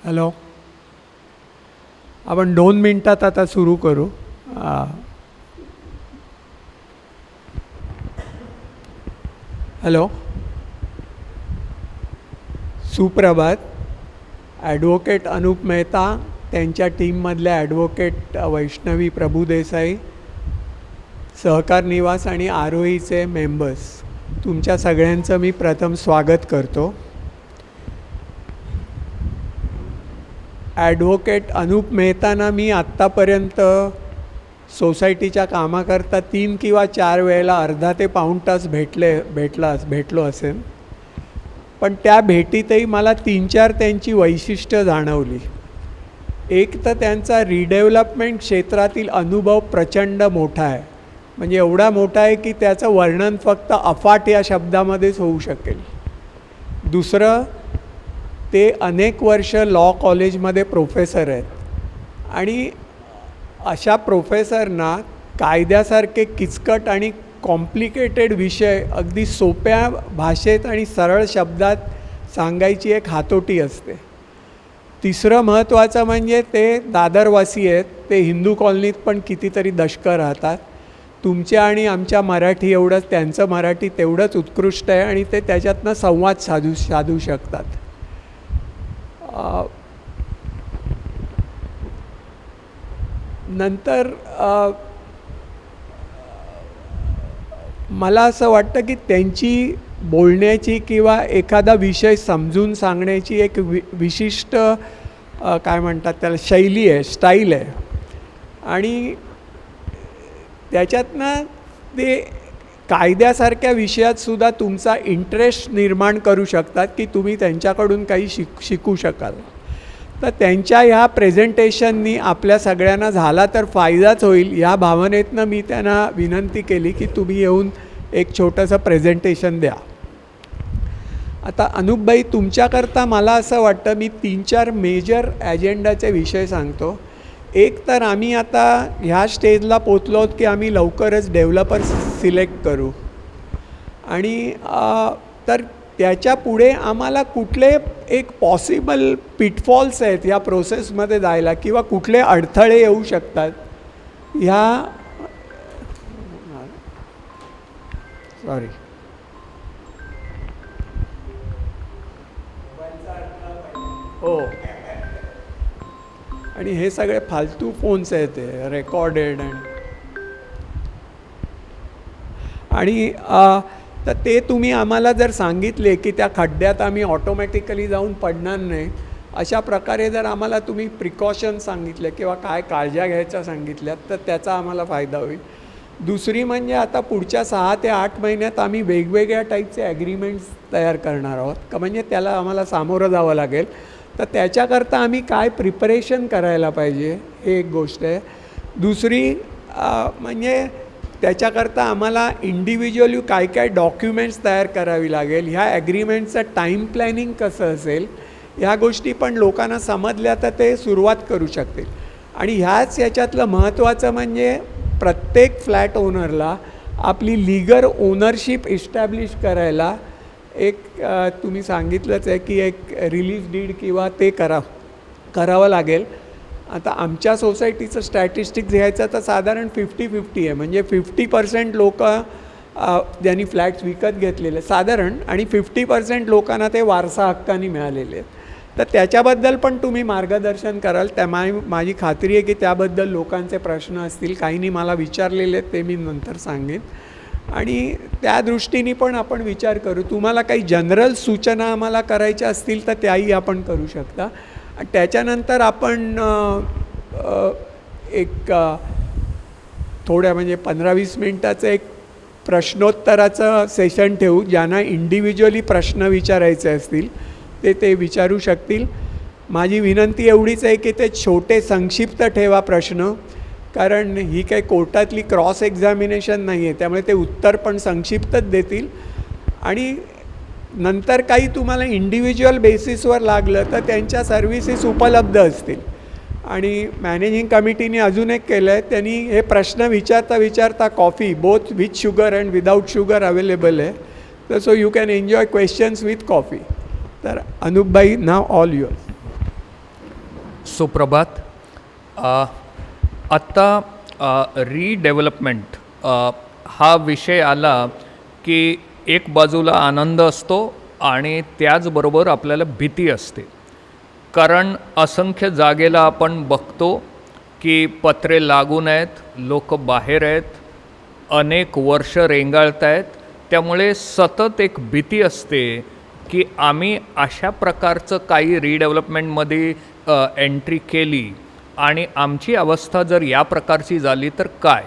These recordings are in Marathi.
हॅलो. आपण 2 मिनिटात आता सुरू करू. हॅलो. सुप्रभात. ॲडव्होकेट अनूप मेहता, त्यांच्या टीममधल्या ॲडव्होकेट वैष्णवी प्रभुदेसाई, सहकार निवास आणि आरोहीचे मेंबर्स, तुमच्या सगळ्यांचं मी प्रथम स्वागत करतो. ॲडव्होकेट अनूप मेहतांना मी आत्तापर्यंत सोसायटीच्या कामाकरता 3 किंवा 4 वेळेला अर्धा ते पाऊण तास भेटलो असेल. पण त्या भेटीतही मला 3-4 त्यांची वैशिष्ट्य जाणवली. एक तर त्यांचा रिडेव्हलपमेंट क्षेत्रातील अनुभव प्रचंड मोठा आहे. म्हणजे एवढा मोठा आहे की त्याचं वर्णन फक्त अफाट या शब्दामध्येच होऊ शकेल. दुसरं, ते अनेक वर्ष लॉ कॉलेजमध्ये प्रोफेसर आहेत आणि अशा प्रोफेसरना कायद्यासारखे किचकट आणि कॉम्प्लिकेटेड विषय अगदी सोप्या भाषेत आणि सरळ शब्दात सांगायची एक हातोटी असते. तिसरं महत्त्वाचं म्हणजे ते दादरवासी आहेत. ते हिंदू कॉलनीत पण कितीतरी दशकं राहतात. तुमच्या आणि आमच्या मराठी एवढंच त्यांचं मराठी तेवढंच उत्कृष्ट आहे आणि ते त्याच्यातनं संवाद साधू शकतात. नंतर मला असं वाटतं की त्यांची बोलण्याची किंवा एखादा विषय समजून सांगण्याची एक विशिष्ट काय म्हणतात त्याला शैली आहे, स्टाईल आहे. आणि त्याच्यातनं ते कायद्यासारख्या विषयातसुद्धा तुमचा इंटरेस्ट निर्माण करू शकतात की तुम्ही त्यांच्याकडून काही शिकू शकाल. तर त्यांच्या ह्या प्रेझेंटेशननी आपल्या सगळ्यांना झाला तर फायदाच होईल या भावनेतनं मी त्यांना विनंती केली की तुम्ही येऊन एक छोटंसं प्रेझेंटेशन द्या. आता अनूपभाई, तुमच्याकरता मला असं वाटतं मी 3-4 मेजर ॲजेंडाचे विषय सांगतो. एक तर आम्ही आता ह्या स्टेजला पोचलो आहोत की आम्ही लवकरच डेव्हलपर्स सिलेक्ट करू आणि तर त्याच्या पुढे आम्हाला कुठले एक पॉसिबल पिटफॉल्स आहेत ह्या प्रोसेसमध्ये जायला किंवा कुठले अडथळे येऊ शकतात ह्या हो. आणि हे सगळे फालतू फोन्स आहेत, ते रेकॉर्डेड आणि तर ते तुम्ही आम्हाला जर सांगितले की त्या खड्ड्यात आम्ही ऑटोमॅटिकली जाऊन पडणार नाही, अशा प्रकारे जर आम्हाला तुम्ही प्रिकॉशन सांगितले किंवा काय काळज्या घ्यायच्या सांगितल्यात तर त्याचा आम्हाला फायदा होईल. दुसरी म्हणजे आता पुढच्या 6 ते 8 महिन्यात आम्ही वेगवेगळ्या टाईपचे ॲग्रीमेंट्स तयार करणार आहोत का, म्हणजे त्याला आम्हाला सामोरं जावं लागेल. तर त्याच्याकरता आम्ही काय प्रिपरेशन करायला पाहिजे हे एक गोष्ट आहे. दुसरी म्हणजे त्याच्याकरता आम्हाला इंडिव्हिज्युअली काय काय डॉक्युमेंट्स तयार करावी लागेल, ह्या ॲग्रीमेंटचं टाईम प्लॅनिंग कसं असेल, ह्या गोष्टी पण लोकांना समजल्या तर ते सुरुवात करू शकतील. आणि ह्याच याच्यातलं महत्त्वाचं म्हणजे प्रत्येक फ्लॅट ओनरला आपली लीगल ओनरशिप इस्टॅब्लिश करायला एक तुम्ही सांगितलंच आहे की एक रिलीज डीड किंवा ते करावं लागेल. आता आमच्या सोसायटीचं स्टॅटिस्टिक्स घ्यायचं तर साधारण 50-50 आहे. म्हणजे 50% लोक ज्यांनी फ्लॅट्स विकत घेतलेले साधारण आणि 50% लोकांना ते वारसा हक्काने मिळालेले आहेत. तर त्याच्याबद्दल पण तुम्ही मार्गदर्शन कराल. माझी खात्री आहे की त्याबद्दल लोकांचे प्रश्न असतील, काहींनी मला विचारलेले आहेत, ते मी नंतर सांगेन. आणि त्या दृष्टीने पण आपण विचार करू. तुम्हाला काही जनरल सूचना आम्हाला करायच्या असतील तर त्याही आपण करू शकता. त्याच्यानंतर आपण एक थोड्या म्हणजे 15-20 मिनटाचं एक प्रश्नोत्तराचं सेशन ठेवू. ज्यांना इंडिव्हिज्युअली प्रश्न विचारायचे असतील ते विचारू शकतील. माझी विनंती एवढीच आहे की ते छोटे संक्षिप्त ठेवा प्रश्न, कारण ही काही कोर्टातली क्रॉस एक्झामिनेशन नाही आहे, त्यामुळे ते उत्तर पण संक्षिप्तच देतील. आणि नंतर काही तुम्हाला इंडिव्हिज्युअल बेसिसवर लागलं तर त्यांच्या सर्व्हिसेस उपलब्ध असतील. आणि मॅनेजिंग कमिटीने अजून एक केलं आहे, त्यांनी हे प्रश्न विचारता coffee both with sugar and without sugar available आहे. तर so you can enjoy questions with coffee. तर अनूपभाई, नाव ऑल युअर्स. सुप्रभात. आत्ता रीडेव्हलपमेंट हा विषय आला की एक बाजूला आनंद असतो आणि त्याचबरोबर आपल्याला भीती असते. कारण असंख्य जागेला आपण बघतो की पत्रे लागून आहेत, लोक बाहेर आहेत, अनेक वर्ष रेंगाळत आहेत. त्यामुळे सतत एक भीती असते की आम्ही अशा प्रकारचं काही रीडेव्हलपमेंटमध्ये एंट्री केली आणि आमची अवस्था जर या प्रकारची झाली तर काय.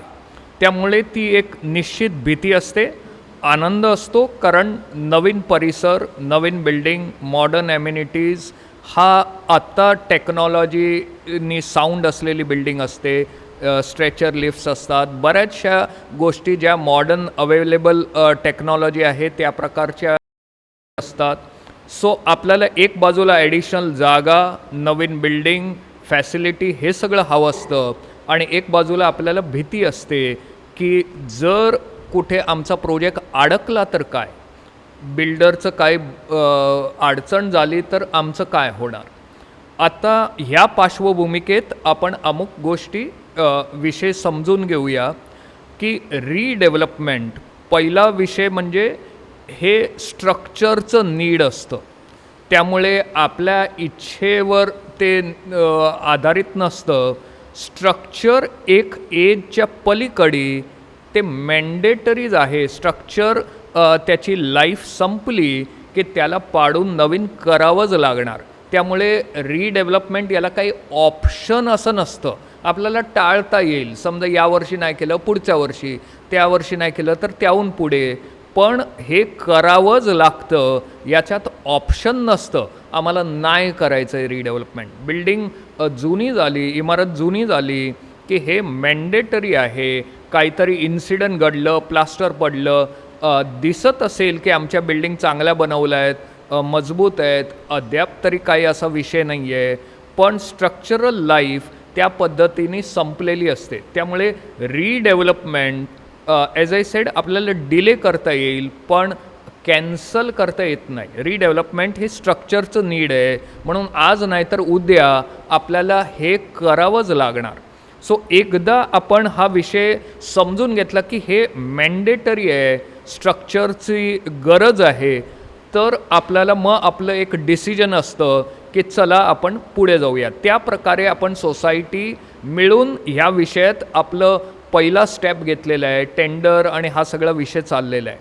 त्यामुळे ती एक निश्चित भीती असते. आनंद असतो कारण नवीन परिसर, नवीन बिल्डिंग, मॉडर्न ॲम्युनिटीज, हा आत्ता टेक्नॉलॉजीनी साऊंड असलेली बिल्डिंग असते. स्ट्रेचर लिफ्ट्स असतात, बऱ्याचशा गोष्टी ज्या मॉडर्न अवेलेबल टेक्नॉलॉजी आहे त्या प्रकारच्या असतात. सो आपल्याला एक बाजूला ॲडिशनल जागा, नवीन बिल्डिंग, फॅसिलिटी हे सगळं हवं असतं आणि एक बाजूला आपल्याला भीती असते की जर कुठे आमचा प्रोजेक्ट अडकला तर काय, बिल्डरचं काय अडचण झाली तर आमचं काय होणार. आता ह्या पार्श्वभूमिकेत आपण अमुक गोष्टी विषय समजून घेऊया की रीडेव्हलपमेंट पहिला विषय म्हणजे हे स्ट्रक्चरचं नीड असतं. त्यामुळे आपल्या इच्छेवर ते आधारित नसतं. स्ट्रक्चर एक एजच्या पलीकडे ते मॅन्डेटरीज आहे. स्ट्रक्चर त्याची लाईफ संपली की त्याला पाडून नवीन करावंच लागणार. त्यामुळे रीडेव्हलपमेंट याला काही ऑप्शन असं नसतं. आपल्याला टाळता येईल, समजा यावर्षी नाही केलं पुढच्या वर्षी, त्या वर्षी नाही केलं तर त्याहून पुढे, पण हे करावंच लागतं. याच्यात ऑप्शन नसतं आम्हाला नाही करायचं आहे रीडेव्हलपमेंट. बिल्डिंग जुनी झाली, इमारत जुनी झाली की हे मॅन्डेटरी आहे. काहीतरी इन्सिडंट घडलं, प्लास्टर पडलं, दिसत असेल की आमच्या बिल्डिंग चांगल्या बनवल्या आहेत, मजबूत आहेत, अद्याप तरी काही असा विषय नाही आहे, पण स्ट्रक्चरल लाईफ त्या पद्धतीने संपलेली असते. त्यामुळे रीडेव्हलपमेंट ॲज आय सेड आपल्याला डिले करता येईल पण कॅन्सल करता येत नाही. रीडेव्हलपमेंट हे स्ट्रक्चरचं नीड आहे, म्हणून आज नाही तर उद्या आपल्याला हे करावंच लागणार. सो एकदा आपण हा विषय समजून घेतला की हे मॅन्डेटरी आहे, स्ट्रक्चरची गरज आहे, तर आपल्याला मग आपलं एक डिसिजन असतं की चला आपण पुढे जाऊया. त्या प्रकारे आपण सोसायटी मिळून ह्या विषयात आपलं पहिला स्टेप घेतलेला आहे. टेंडर आणि हा सगळा विषय चाललेला आहे.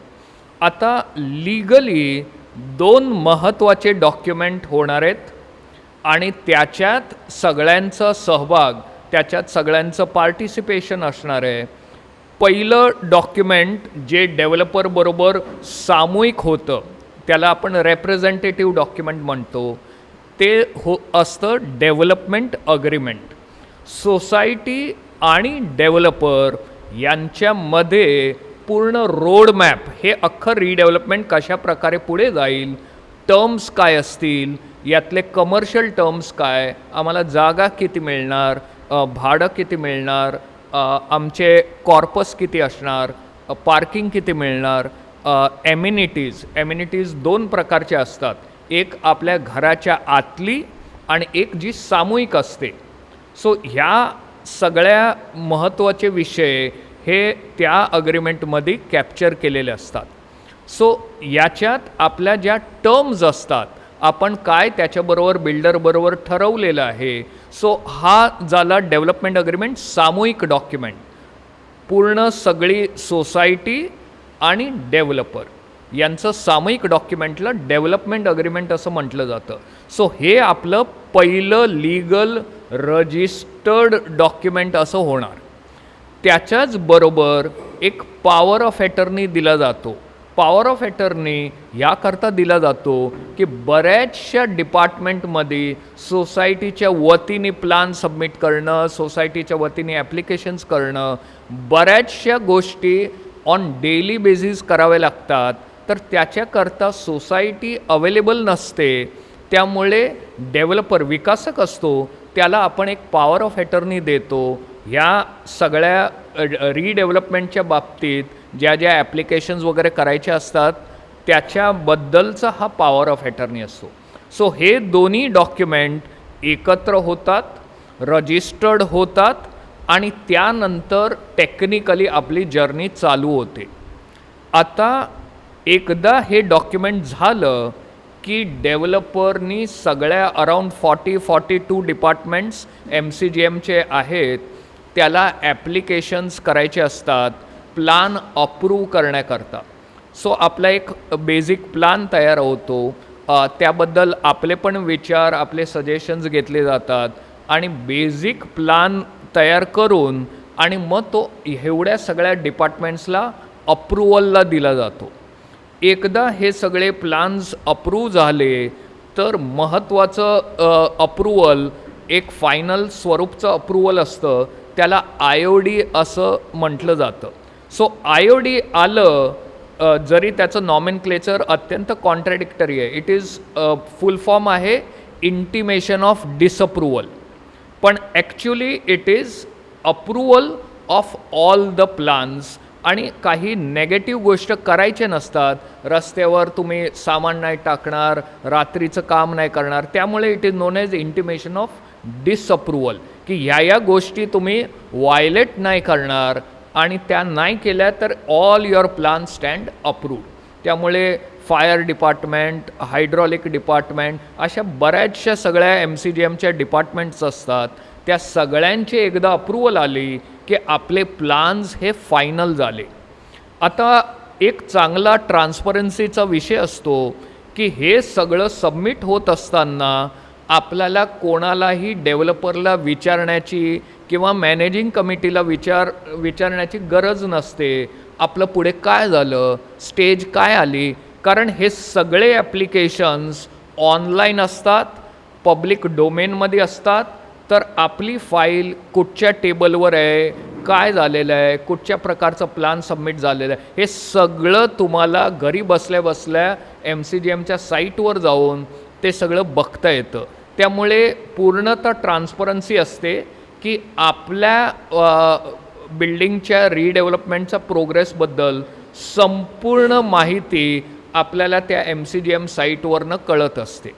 आता लीगली 2 महत्त्वाचे डॉक्युमेंट होणार आहेत आणि त्याच्यात सगळ्यांचा सहभाग, त्याच्यात सगळ्यांचं पार्टिसिपेशन असणार आहे. पहिलं डॉक्युमेंट जे डेव्हलपरबरोबर सामूहिक होतं त्याला आपण रेप्रेझेंटेटिव्ह डॉक्युमेंट म्हणतो. ते असतं डेव्हलपमेंट अग्रीमेंट. सोसायटी आणि डेव्हलपर यांच्यामध्ये पूर्ण रोडमॅप, हे अख्खं रीडेव्हलपमेंट कशा प्रकारे पुढे जाईल, टर्म्स काय असतील, यातले कमर्शियल टर्म्स काय, आम्हाला जागा किती मिळणार, भाडं किती मिळणार, आमचे कॉर्पस किती असणार, पार्किंग किती मिळणार, ॲम्युनिटीज 2 प्रकारच्या असतात. एक आपल्या घराच्या आतली आणि एक जी सामूहिक असते. सो ह्या सगळ्या महत्त्वाचे विषय हे त्या अग्रीमेंटमध्ये कॅप्चर केलेले असतात. सो याच्यात आपल्या ज्या टर्म्स असतात, आपण काय त्याच्याबरोबर बिल्डरबरोबर ठरवलेलं आहे. सो हा झाला डेव्हलपमेंट अग्रीमेंट सामूहिक डॉक्युमेंट. पूर्ण सगळी सोसायटी आणि डेव्हलपर यांचं सामूहिक डॉक्युमेंटला डेव्हलपमेंट अग्रीमेंट असं म्हटलं जातं. सो हे आपलं पहिलं लीगल रजिस्टर्ड डॉक्युमेंट असं होणार. त्याच्याच बरोबर एक पॉवर ऑफ अटर्नी दिला जातो. पॉवर ऑफ अटर्नी याकरता दिला जातो की बऱ्याचशा डिपार्टमेंटमध्ये सोसायटीच्या वतीने प्लॅन सबमिट करणं, सोसायटीच्या वतीने ॲप्लिकेशन्स करणं, बऱ्याचशा गोष्टी ऑन डेली बेसिस कराव्या लागतात. तर त्याच्याकरता सोसायटी अवेलेबल नसते. त्यामुळे डेव्हलपर, विकासक असतो, त्याला आपण एक पॉवर ऑफ अटर्नी देतो. ह्या सगळ्या रीडेव्हलपमेंटच्या बाबतीत ज्या ज्या ॲप्लिकेशन्स वगैरे करायच्या असतात त्याच्याबद्दलचा हा पॉवर ऑफ अटर्नी असतो. सो हे दोन्ही डॉक्युमेंट एकत्र होतात, रजिस्टर्ड होतात आणि त्यानंतर टेक्निकली आपली जर्नी चालू होते. आता एकदा हे डॉक्युमेंट झालं की डेव्हलपरनी सगळ्या अराउंड 42 डिपार्टमेंट्स MCGMचे आहेत, त्याला ॲप्लिकेशन्स करायचे असतात प्लान अप्रूव्ह करण्याकरता. सो आपला एक बेसिक प्लान तयार होतो, त्याबद्दल आपले पण विचार, आपले सजेशन्स घेतले जातात आणि बेसिक प्लान तयार करून आणि मग तो एवढ्या सगळ्या डिपार्टमेंट्सला अप्रूव्हलला दिला जातो. एकदा हे सगळे प्लान्स अप्रूव्ह झाले तर महत्त्वाचं अप्रूव्हल एक फायनल स्वरूपचं अप्रूव्हल असतं, त्याला IOD असं म्हटलं जातं. सो IOD आलं, जरी त्याचं नॉमेनक्लेचर अत्यंत कॉन्ट्रॅडिक्टरी आहे, इट इज फुल फॉर्म आहे इंटिमेशन ऑफ डिसअप्रूव्हल, पण actually it is approval of all the plans. आणि काही नेगेटिव्ह गोष्ट करायचे नसतात, रस्त्यावर तुम्ही सामान नाही टाकणार, रात्रीचं काम नाही करणार, त्यामुळे it is known as intimation of disapproval, की ह्या गोष्टी तुम्ही व्हायलेट नाही करणार आणि त्या नाही केल्या तर all your plan stand approved. त्यामुळे फायर डिपार्टमेंट, हायड्रॉलिक डिपार्टमेंट, अशा बऱ्याचशा सगळ्या MCGMच्या डिपार्टमेंट्स असतात, त्या सगळ्यांची एकदा अप्रूव्हल आली की आपले प्लान्स हे फायनल झाले. आता एक चांगला ट्रान्सपरन्सीचा विषय असतो की हे सगळं सबमिट होत असताना आपल्याला कोणालाही डेव्हलपरला विचारण्याची किंवा मॅनेजिंग कमिटीला विचारण्याची गरज नसते, आपलं पुढे काय झालं, स्टेज काय आली, कारण हे सगळे ॲप्लिकेशन्स ऑनलाईन असतात, पब्लिक डोमेनमध्ये असतात. तर आपली फाईल कुठच्या टेबलवर आहे, काय झालेलं आहे, कुठच्या प्रकारचं प्लान सबमिट झालेलं आहे, हे सगळं तुम्हाला घरी बसल्या बसल्या MCGMच्या साईटवर जाऊन ते सगळं बघता येतं. त्यामुळे पूर्णतः ट्रान्सपरन्सी असते की आपल्या बिल्डिंगच्या रिडेव्हलपमेंटच्या प्रोग्रेसबद्दल संपूर्ण माहिती आपल्याला त्या MCGM साईटवरनं कळत असते.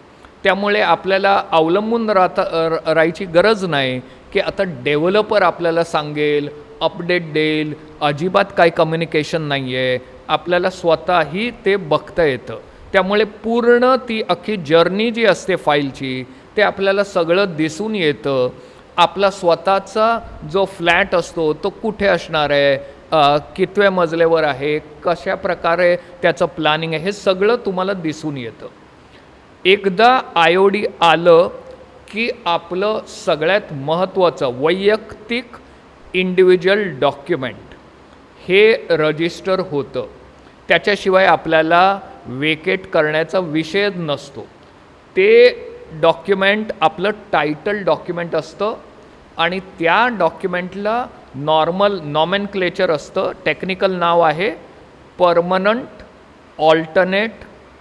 त्यामुळे आपल्याला अवलंबून राहायची गरज नाही की आता डेव्हलपर आपल्याला सांगेल, अपडेट देईल, अजिबात काही कम्युनिकेशन नाही आहे, आपल्याला स्वतःही ते बघता येतं. त्यामुळे पूर्ण ती अख्खी जर्नी जी असते फाईलची ते आपल्याला सगळं दिसून येतं. आपला स्वतःचा जो फ्लॅट असतो तो कुठे असणार आहे, कितव्या मजल्यावर आहे, कशा प्रकारे त्याचं प्लॅनिंग आहे, हे सगळं तुम्हाला दिसून येतं. एकदा IOD आलं की आपलं सगळ्यात महत्त्वाचं वैयक्तिक इंडिव्हिज्युअल डॉक्युमेंट हे रजिस्टर होतं. त्याच्याशिवाय आपल्याला वेकेट करण्याचा विषयच नसतो. ते डॉक्युमेंट आपलं टायटल डॉक्युमेंट असतं आणि त्या डॉक्युमेंटला नॉर्मल नॉमेनक्लेचर असतं. टेक्निकल नाव आहे permanent alternate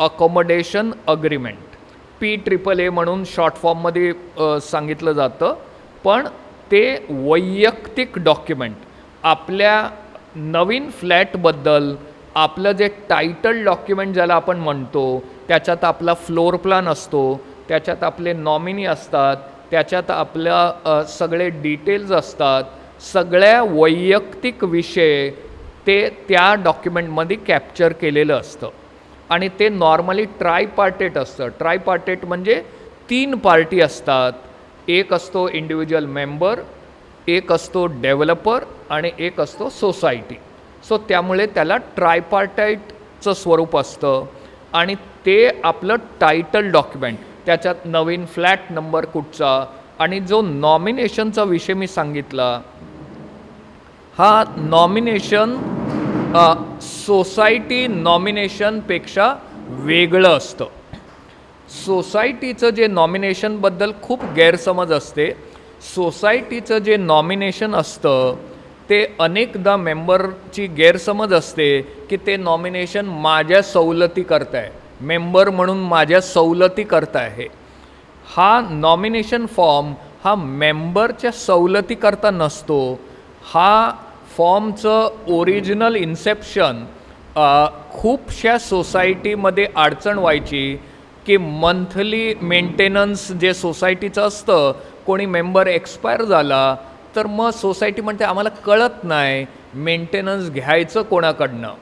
accommodation agreement, PAAA म्हणून शॉर्ट फॉर्ममध्ये सांगितलं जातं. पण ते वैयक्तिक डॉक्युमेंट आपल्या नवीन फ्लॅटबद्दल आपलं जे टायटल डॉक्युमेंट ज्याला आपण म्हणतो, त्याच्यात आपला फ्लोर प्लॅन असतो, त्याच्यात आपले नॉमिनी असतात, त्याच्यात आपल्या सगळे डिटेल्स असतात, सगळ्या वैयक्तिक विषय ते त्या डॉक्युमेंटमध्ये कॅप्चर केलेलं असतं. आणि ते नॉर्मली ट्रायपार्टेट असतं. ट्रायपार्टेट म्हणजे 3 पार्टी असतात, एक असतो इंडिव्हिज्युअल मेंबर, एक असतो डेव्हलपर आणि एक असतो सोसायटी. सो त्यामुळे त्याला ट्रायपार्टाईटचं स्वरूप असतं आणि ते आपलं टायटल डॉक्युमेंट, त्याच्यात नवीन फ्लॅट नंबर कुठचा आणि जो नॉमिनेशनचा विषय मी सांगितला, हा नॉमिनेशन सोसायटी नॉमिनेशनपेक्षा वेगळं असतं. सोसायटीचं जे नॉमिनेशनबद्दल खूप गैरसमज असते. सोसायटीचं जे नॉमिनेशन असतं ते अनेकदा मेंबरची गैरसमज असते की ते नॉमिनेशन माझ्या सवलती करताय, मेंबर म्हणून माझ्या सवलती करताय. हा नॉमिनेशन फॉर्म हा मेंबरच्या सवलती करता नसतो. हा फॉर्मचं ओरिजिनल इन्सेप्शन खूपशा सोसायटीमध्ये अडचण व्हायची की मंथली मेंटेनन्स जे सोसायटीचं असतं, कोणी मेंबर एक्सपायर झाला तर मग सोसायटी म्हणते आम्हाला कळत नाही मेंटेनन्स घ्यायचं कोणाकडनं.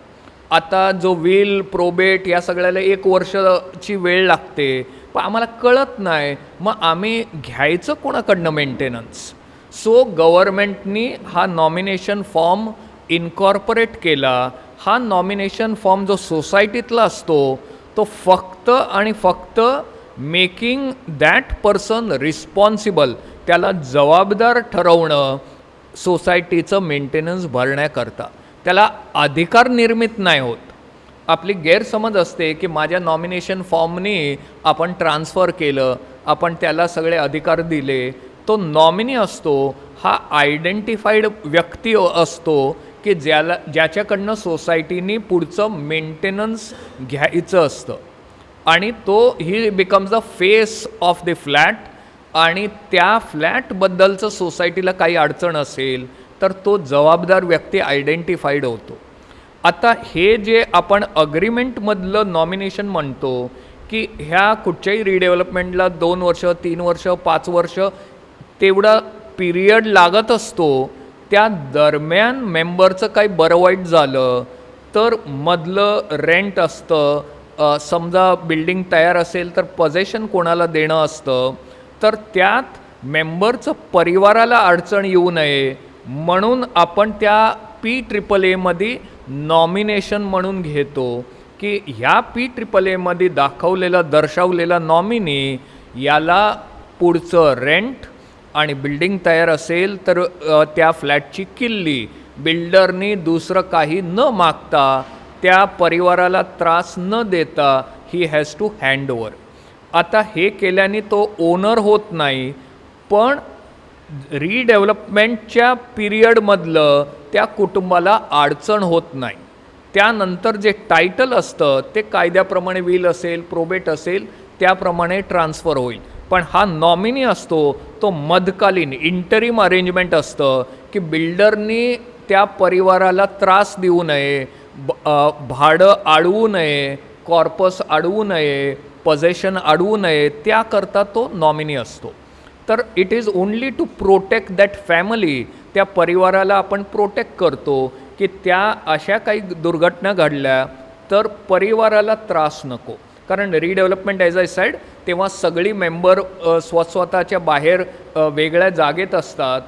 आता जो विल प्रोबेट या सगळ्याला 1 वर्षाची वेळ लागते, पण आम्हाला कळत नाही मग आम्ही घ्यायचं कोणाकडनं मेंटेनन्स. सो गव्हर्मेंटनी हा नॉमिनेशन फॉर्म इन्कॉर्पोरेट केला. हा नॉमिनेशन फॉर्म जो सोसायटीतला असतो तो फक्त आणि फक्त मेकिंग दॅट पर्सन रिस्पॉन्सिबल, त्याला जबाबदार ठरवणं सोसायटीचं मेंटेनन्स भरण्याकरता. त्याला अधिकार निर्मित नाही होत. आपली गैरसमज असते की माझ्या नॉमिनेशन फॉर्मनी आपण ट्रान्सफर केलं, आपण त्याला सगळे अधिकार दिले. तो नॉमिनी असतो हा आयडेंटिफाईड व्यक्ती असतो की ज्याच्याकडनं सोसायटीनी पुढचं मेंटेनन्स घ्यायचं असतं आणि तो ही becomes the face of the flat. आणि त्या फ्लॅटबद्दलचं सोसायटीला काही अडचण असेल तर तो जबाबदार व्यक्ती आयडेंटिफाईड होतो. आता हे जे आपण अग्रीमेंटमधलं नॉमिनेशन म्हणतो की ह्या कुठच्याही रिडेव्हलपमेंटला 2 वर्ष 3 वर्ष 5 वर्ष तेवढा पिरियड लागत असतो. त्या दरम्यान मेंबरचं काही बरं वाईट झालं तर मधलं रेंट असतं. समजा बिल्डिंग तयार असेल तर पजेशन कोणाला देणं असतं, तर त्यात मेंबरचं परिवाराला अडचण येऊ नये म्हणून आपण त्या PAAA नॉमिनेशन म्हणून घेतो की ह्या PAAA दाखवलेला दर्शवलेला नॉमिनी याला पुढचं रेंट आणि बिल्डिंग तयार असेल तर त्या फ्लॅटची किल्ली बिल्डरनी दुसरं काही न मागता त्या परिवाराला त्रास न देता ही हॅज टू हँड ओव्हर. आता हे केल्याने तो ओनर होत नाही, पण रिडेव्हलपमेंटच्या पिरियडमधलं त्या कुटुंबाला अडचण होत नाही. त्यानंतर जे टायटल असतं ते कायद्याप्रमाणे विल असेल प्रोबेट असेल त्याप्रमाणे ट्रान्सफर होईल. पण हा नॉमिनी असतो तो मधकालीन इंटरिम अरेंजमेंट असतं की बिल्डरनी त्या परिवाराला त्रास देऊ नये, भाडं अडवू नये, कॉर्पस अडवू नये, पजेशन अडवू नये, त्याकरता तो नॉमिनी असतो. तर it is only to protect that family. त्या परिवाराला आपण प्रोटेक्ट करतो की त्या अशा काही दुर्घटना घडल्या तर परिवाराला त्रास नको. कारण रिडेव्हलपमेंट ॲज आय सेड तेव्हा सगळी मेंबर स्वतःच्या बाहेर वेगळ्या जागेत असतात,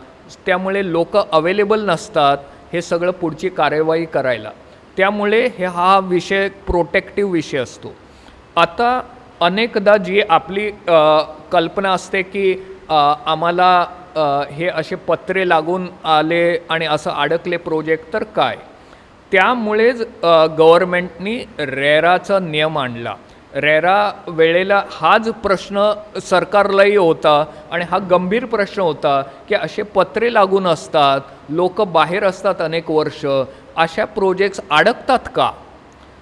त्यामुळे लोक अवेलेबल नसतात हे सगळं पुढची कार्यवाही करायला. त्यामुळे हा विषय प्रोटेक्टिव्ह विषय असतो. आता अनेकदा जी आपली कल्पना असते की आम्हाला हे असे पत्रे लागून आले आणि असं अडकले प्रोजेक्ट तर काय, त्यामुळेच गव्हर्मेंटनी रेराचा नियम आणला. रेरा वेळेला हाच प्रश्न सरकारलाही होता आणि हा गंभीर प्रश्न होता की असे पत्रे लागून असतात, लोक बाहेर असतात अनेक वर्ष, अशा प्रोजेक्ट्स अडकतात का.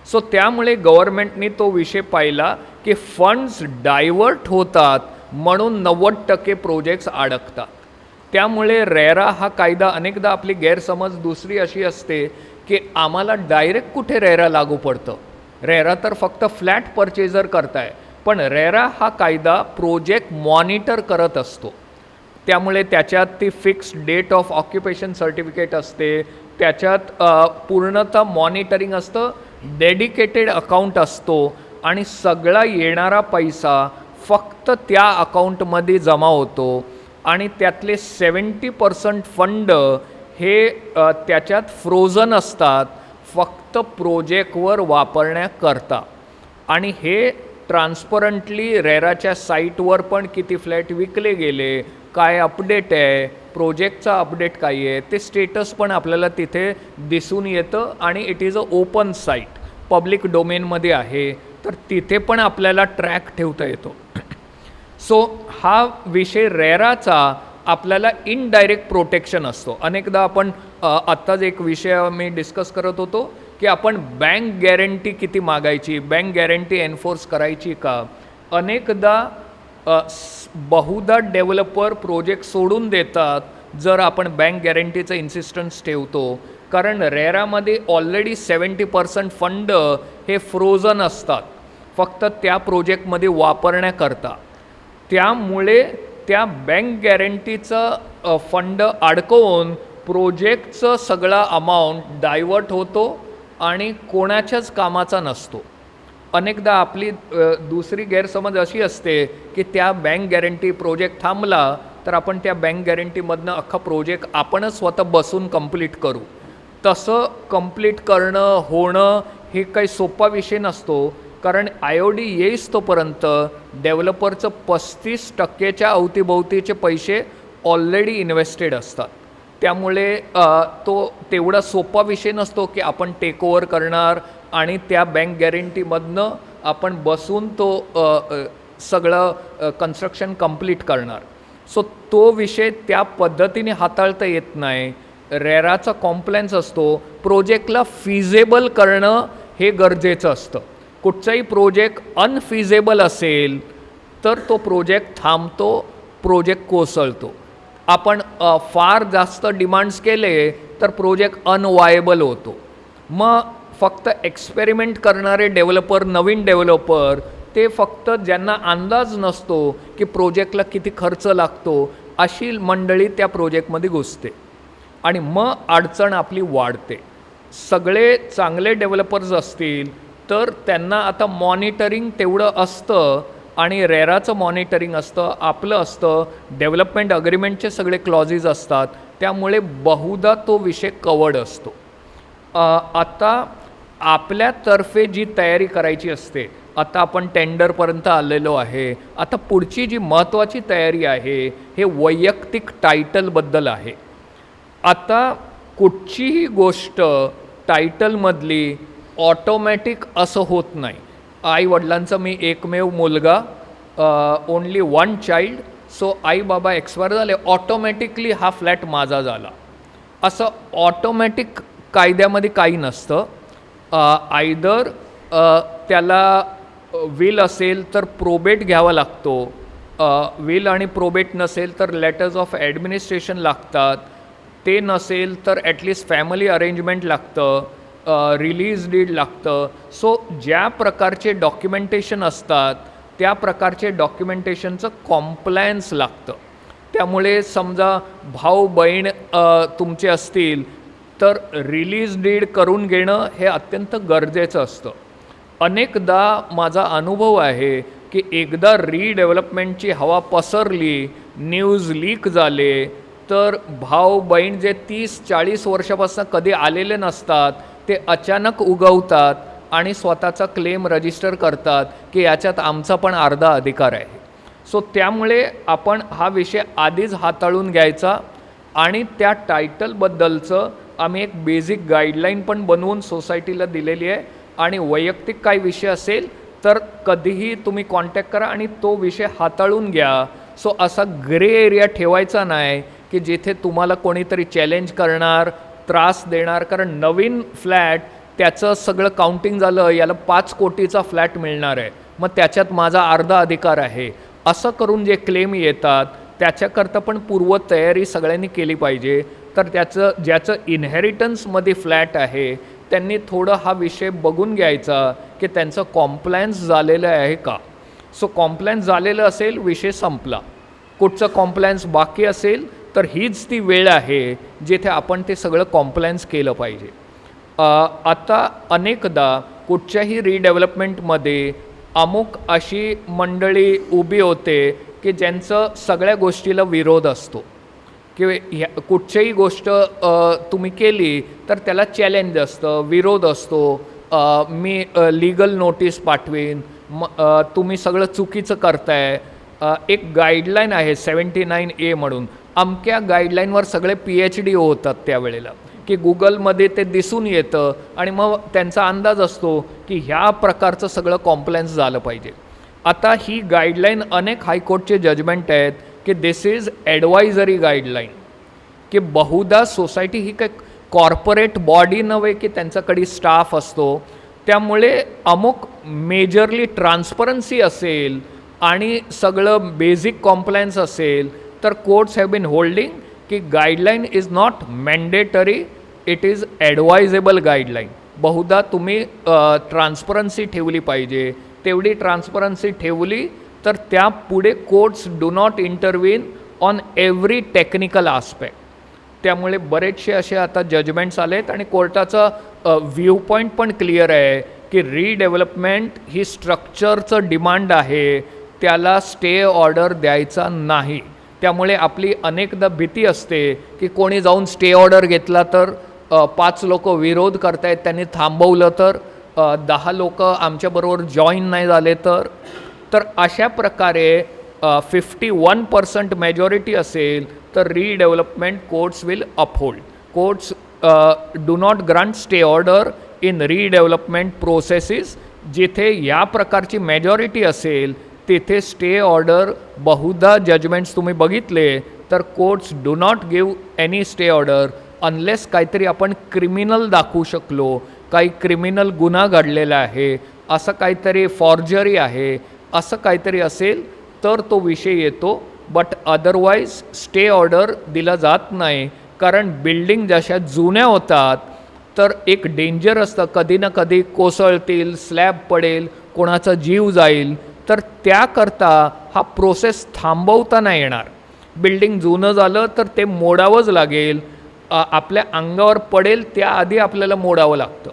सो त्यामुळे गव्हर्मेंटनी तो विषय पाहिला की फंड्स डायव्हर्ट होतात म्हणून 90% प्रोजेक्ट्स अडकतात. त्यामुळे रेरा हा कायदा अनेकदा आपली गैरसमज दुसरी अशी असते की आम्हाला डायरेक्ट कुठे रेरा लागू पडतं, रेरा तर फक्त फ्लॅट परचेजर करताय. पण रेरा हा कायदा प्रोजेक्ट मॉनिटर करत असतो. त्यामुळे त्याच्यात ती fixed date of occupation certificate असते, त्याच्यात पूर्णतः मॉनिटरिंग असतं, डेडिकेटेड अकाउंट असतो आणि सगळा येणारा पैसा फक्त त्या अकाउंटमध्ये जमा होतो आणि त्यातले 70% फंड हे त्याच्यात फ्रोझन असतात फक्त प्रोजेक्टवर वापरण्याकरता. आणि हे ट्रान्सपरंटली रेराच्या साईटवर पण किती फ्लॅट विकले गेले, काय अपडेट आहे, प्रोजेक्टचा अपडेट काय आहे ते स्टेटस पण आपल्याला तिथे दिसून येतं आणि it is a open site, public डोमेनमध्ये आहे, तर तिथे पण आपल्याला ट्रॅक ठेवता येतो. सो हा विषय रेराचा आपल्याला इनडायरेक्ट प्रोटेक्शन असतो. अनेकदा आपण आत्ताच एक विषय मी डिस्कस करत होतो की आपण बँक गॅरंटी किती मागायची, बँक गॅरंटी एन्फोर्स करायची का. अनेकदा बहुधा डेव्हलपर प्रोजेक्ट सोडून देतात जर आपण बँक गॅरंटीचं इन्सिस्टन्स ठेवतो, कारण रेरामध्ये ऑलरेडी 70% फंड हे फ्रोझन असतात फक्त त्या प्रोजेक्टमध्ये वापरण्याकरता. त्यामुळे त्या बँक गॅरंटीचं फंड अडकवून प्रोजेक्टचं सगळा अमाऊंट डायवर्ट होतो आणि कोणाच्याच कामाचा नसतो. अनेकदा आपली दुसरी गैरसमज अशी असते की त्या बँक गॅरंटी प्रोजेक्ट थांबला तर आपण त्या बँक गॅरंटीमधनं अख्खा प्रोजेक्ट आपणच स्वतः बसून कंप्लीट करू. तसं कंप्लीट करणं होणं हे काही सोपा विषय नसतो, कारण IOD येईस तोपर्यंत डेव्हलपरचं 35% अवतीभोवतीचे पैसे ऑलरेडी इन्व्हेस्टेड असतात. त्यामुळे तो तेवढा सोपा विषय नसतो की आपण टेक ओव्हर करणार आणि त्या बँक गॅरंटीमधनं आपण बसून तो सगळं कन्स्ट्रक्शन कंप्लीट करणार. सो तो विषय त्या पद्धतीने हाताळता येत नाही. रेराचा कॉम्प्लायन्स असतो. प्रोजेक्टला फिजेबल करणं हे गरजेचं असतं. कुठचाही प्रोजेक्ट अनफिजेबल असेल तर तो प्रोजेक्ट थांबतो, प्रोजेक्ट कोसळतो. आपण फार जास्त डिमांड्स केले तर प्रोजेक्ट अनवायबल होतो. मग फक्त एक्सपेरिमेंट करणारे डेव्हलपर, नवीन डेव्हलपर, ते फक्त ज्यांना अंदाज नसतो की प्रोजेक्टला किती खर्च लागतो, अशी मंडळी त्या प्रोजेक्टमध्ये घुसते आणि मग अडचण आपली वाढते. सगळे चांगले डेव्हलपर्स असतील तर त्यांना आता मॉनिटरिंग तेवढं असतं आणि रेराचं मॉनिटरिंग असतं, आपलं असतं, डेव्हलपमेंट अग्रीमेंटचे सगळे क्लॉजेस असतात. त्यामुळे बहुधा तो विषय कवर्ड असतो. आता आपल्यातर्फे जी तयारी करायची असते, आता आपण टेंडरपर्यंत आलेलो आहे. आता पुढची जी महत्त्वाची तयारी आहे हे वैयक्तिक टायटलबद्दल आहे. आता कुठचीही गोष्ट टायटलमधली ऑटोमॅटिक असं होत नाही. आईवडिलांचा मी एकमेव मुलगा, ओनली वन चाइल्ड, सो आई बाबा एक्सपायर झाले, ऑटोमॅटिकली हा फ्लॅट माझा झाला, असं ऑटोमॅटिक कायद्यामध्ये काही नसतं. आयदर त्याला विल असेल तर प्रोबेट घ्यावा लागतो, विल आणि प्रोबेट नसेल तर लेटर्स ऑफ ॲडमिनिस्ट्रेशन लागतात, ते नसेल तर ॲटलिस्ट फॅमिली अरेंजमेंट लागतं, रिलीज डीड लागतं. सो ज्या प्रकारचे डॉक्युमेंटेशन असतात त्या प्रकारचे डॉक्युमेंटेशनचं कॉम्प्लायन्स लागतं. त्यामुळे समजा भाऊ बहीण तुमचे असतील तर रिलीज डीड करून घेणं हे अत्यंत गरजेचं असतं. अनेकदा माझा अनुभव आहे की एकदा रिडेव्हलपमेंटची हवा पसरली, न्यूज लीक झाले, तर भाऊ बहीण जे 30-40 वर्षापासून कधी आलेले नसतात ते अचानक उगवतात आणि स्वतःचा क्लेम रजिस्टर करतात की याच्यात आमचा पण अर्धा अधिकार आहे. सो त्यामुळे आपण हा विषय आधीच हाताळून घ्यायचा आणि त्या टायटलबद्दलचं आम्ही एक बेसिक गाईडलाईन पण बनवून सोसायटीला दिलेली आहे. आणि वैयक्तिक काही विषय असेल तर कधीही तुम्ही कॉन्टॅक्ट करा आणि तो विषय हाताळून घ्या. सो असा ग्रे एरिया ठेवायचा नाही की जिथे तुम्हाला कोणीतरी चॅलेंज करणार, त्रास देणार. कारण नवीन फ्लॅट त्याचं सगळं काउंटिंग झालं, याला 5 कोटीचा फ्लॅट मिळणार आहे, मग त्याच्यात माझा अर्धा अधिकार आहे, असं करून जे क्लेम येतात त्याच्याकरता पण पूर्वतयारी सगळ्यांनी केली पाहिजे. तर ज्याचं इनहेरिटन्समध्ये फ्लॅट आहे त्यांनी थोडं हा विषय बघून घ्यायचा की त्यांचं कॉम्प्लायन्स झालेलं आहे का. सो कॉम्प्लायन्स झालेलं असेल, विषय संपला. कुठचं कॉम्प्लायन्स बाकी असेल तर हीच ती वेळ आहे जिथे आपण ते सगळं कॉम्प्लायन्स केलं पाहिजे. आता अनेकदा कुठच्याही रिडेव्हलपमेंटमध्ये अमुक अशी मंडळी उभी होते की ज्यांचं सगळ्या गोष्टीला विरोध असतो की कुठच्याही गोष्ट तुम्ही केली तर त्याला चॅलेंज असतं, विरोध असतो. मी लीगल नोटीस पाठवीन, तुम्ही सगळं चुकीचं करताय. एक गाईडलाईन आहे 79A म्हणून, अमक्या गाईडलाईनवर सगळे PhD होतात त्यावेळेला, की गुगलमध्ये ते दिसून येतं आणि मग त्यांचा अंदाज असतो की ह्या प्रकारचं सगळं कॉम्प्लायन्स झालं पाहिजे. आता ही गाईडलाईन अनेक हायकोर्टचे जजमेंट आहेत की दिस इज ॲडवायझरी गाईडलाईन, की बहुधा सोसायटी ही काही कॉर्पोरेट बॉडी नव्हे की त्यांच्याकडे स्टाफ असतो. त्यामुळे अमुक मेजरली ट्रान्सपरन्सी असेल आणि सगळं बेसिक कॉम्प्लायन्स असेल तर कोर्ट्स हॅव बीन होल्डिंग की guideline is not mandatory, it is advisable guideline. बहुधा तुम्ही ट्रान्सपरन्सी ठेवली पाहिजे तेवढी ट्रान्सपरन्सी ठेवली तर त्यापुढे courts do not intervene on every technical aspect. त्यामुळे बरेचसे असे आता जजमेंट्स आलेत आणि कोर्टाचा व्ह्यू पॉईंट पण क्लिअर आहे की रिडेव्हलपमेंट ही स्ट्रक्चरचं डिमांड आहे, त्याला स्टे ऑर्डर द्यायचा नाही. त्यामुळे आपली अनेकदा भीती असते की कोणी जाऊन स्टे ऑर्डर घेतला तर 5 लोक विरोध करतायत, त्यांनी थांबवलं तर 10 लोक आमच्याबरोबर जॉईन नाही झाले तर अशा प्रकारे 51% मेजॉरिटी असेल तर redevelopment courts will uphold. Courts do not grant stay order in redevelopment processes. जिथे या प्रकारची मेजॉरिटी असेल तिथे स्टे ऑर्डर बहुधा जजमेंट्स तुम्ही बघितले तर courts do not give any stay order unless काहीतरी आपण क्रिमिनल दाखवू शकलो, काही क्रिमिनल गुन्हा घडलेला आहे, असं काहीतरी फॉर्जरी आहे, असं काहीतरी असेल तर तो विषय येतो. बट अदरवाईज स्टे ऑर्डर दिला जात नाही, कारण बिल्डिंग जशा जुन्या होतात तर एक डेंजर असतं, कधी ना कधी कोसळतील, स्लॅब पडेल, कोणाचा जीव जाईल, तर त्याकरता हा प्रोसेस थांबवता नाही येणार. बिल्डिंग जुनं झालं तर ते मोडावंच लागेल, आपल्या अंगावर पडेल त्याआधी आपल्याला मोडावं लागतं.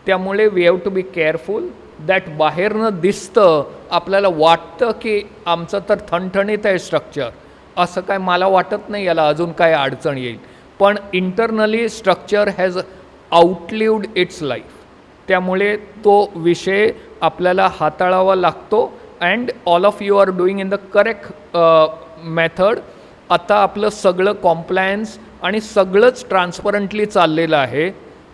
त्यामुळे we have to be careful that बाहेरनं दिसतं, आपल्याला वाटतं की आमचं तर ठणठणीत आहे स्ट्रक्चर, असं काय मला वाटत नाही याला अजून काय अडचण येईल, पण internally structure has outlived its life. त्यामुळे तो विषय आपल्याला हाताळावा लागतो. And all of you are doing in the correct method. आता आपलं सगळं कॉम्प्लायन्स आणि सगळंच ट्रान्सपरंटली चाललेलं आहे.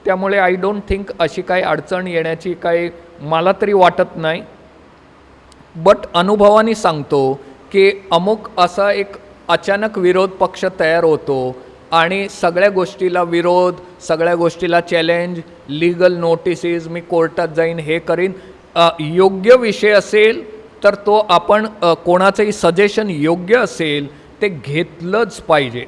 त्यामुळे आय डोंट थिंक अशी काही अडचण येण्याची काही मला तरी वाटत नाही. बट अनुभवाने सांगतो की अमुक असा एक अचानक विरोध पक्ष तयार होतो आणि सगळ्या गोष्टीला विरोध, सगळ्या गोष्टीला चॅलेंज, लीगल नोटिसेस, मी कोर्टात जाईन, हे करीन. योग्य विषय असेल तर तो आपण कोणाचंही सजेशन योग्य असेल ते घेतलंच पाहिजे.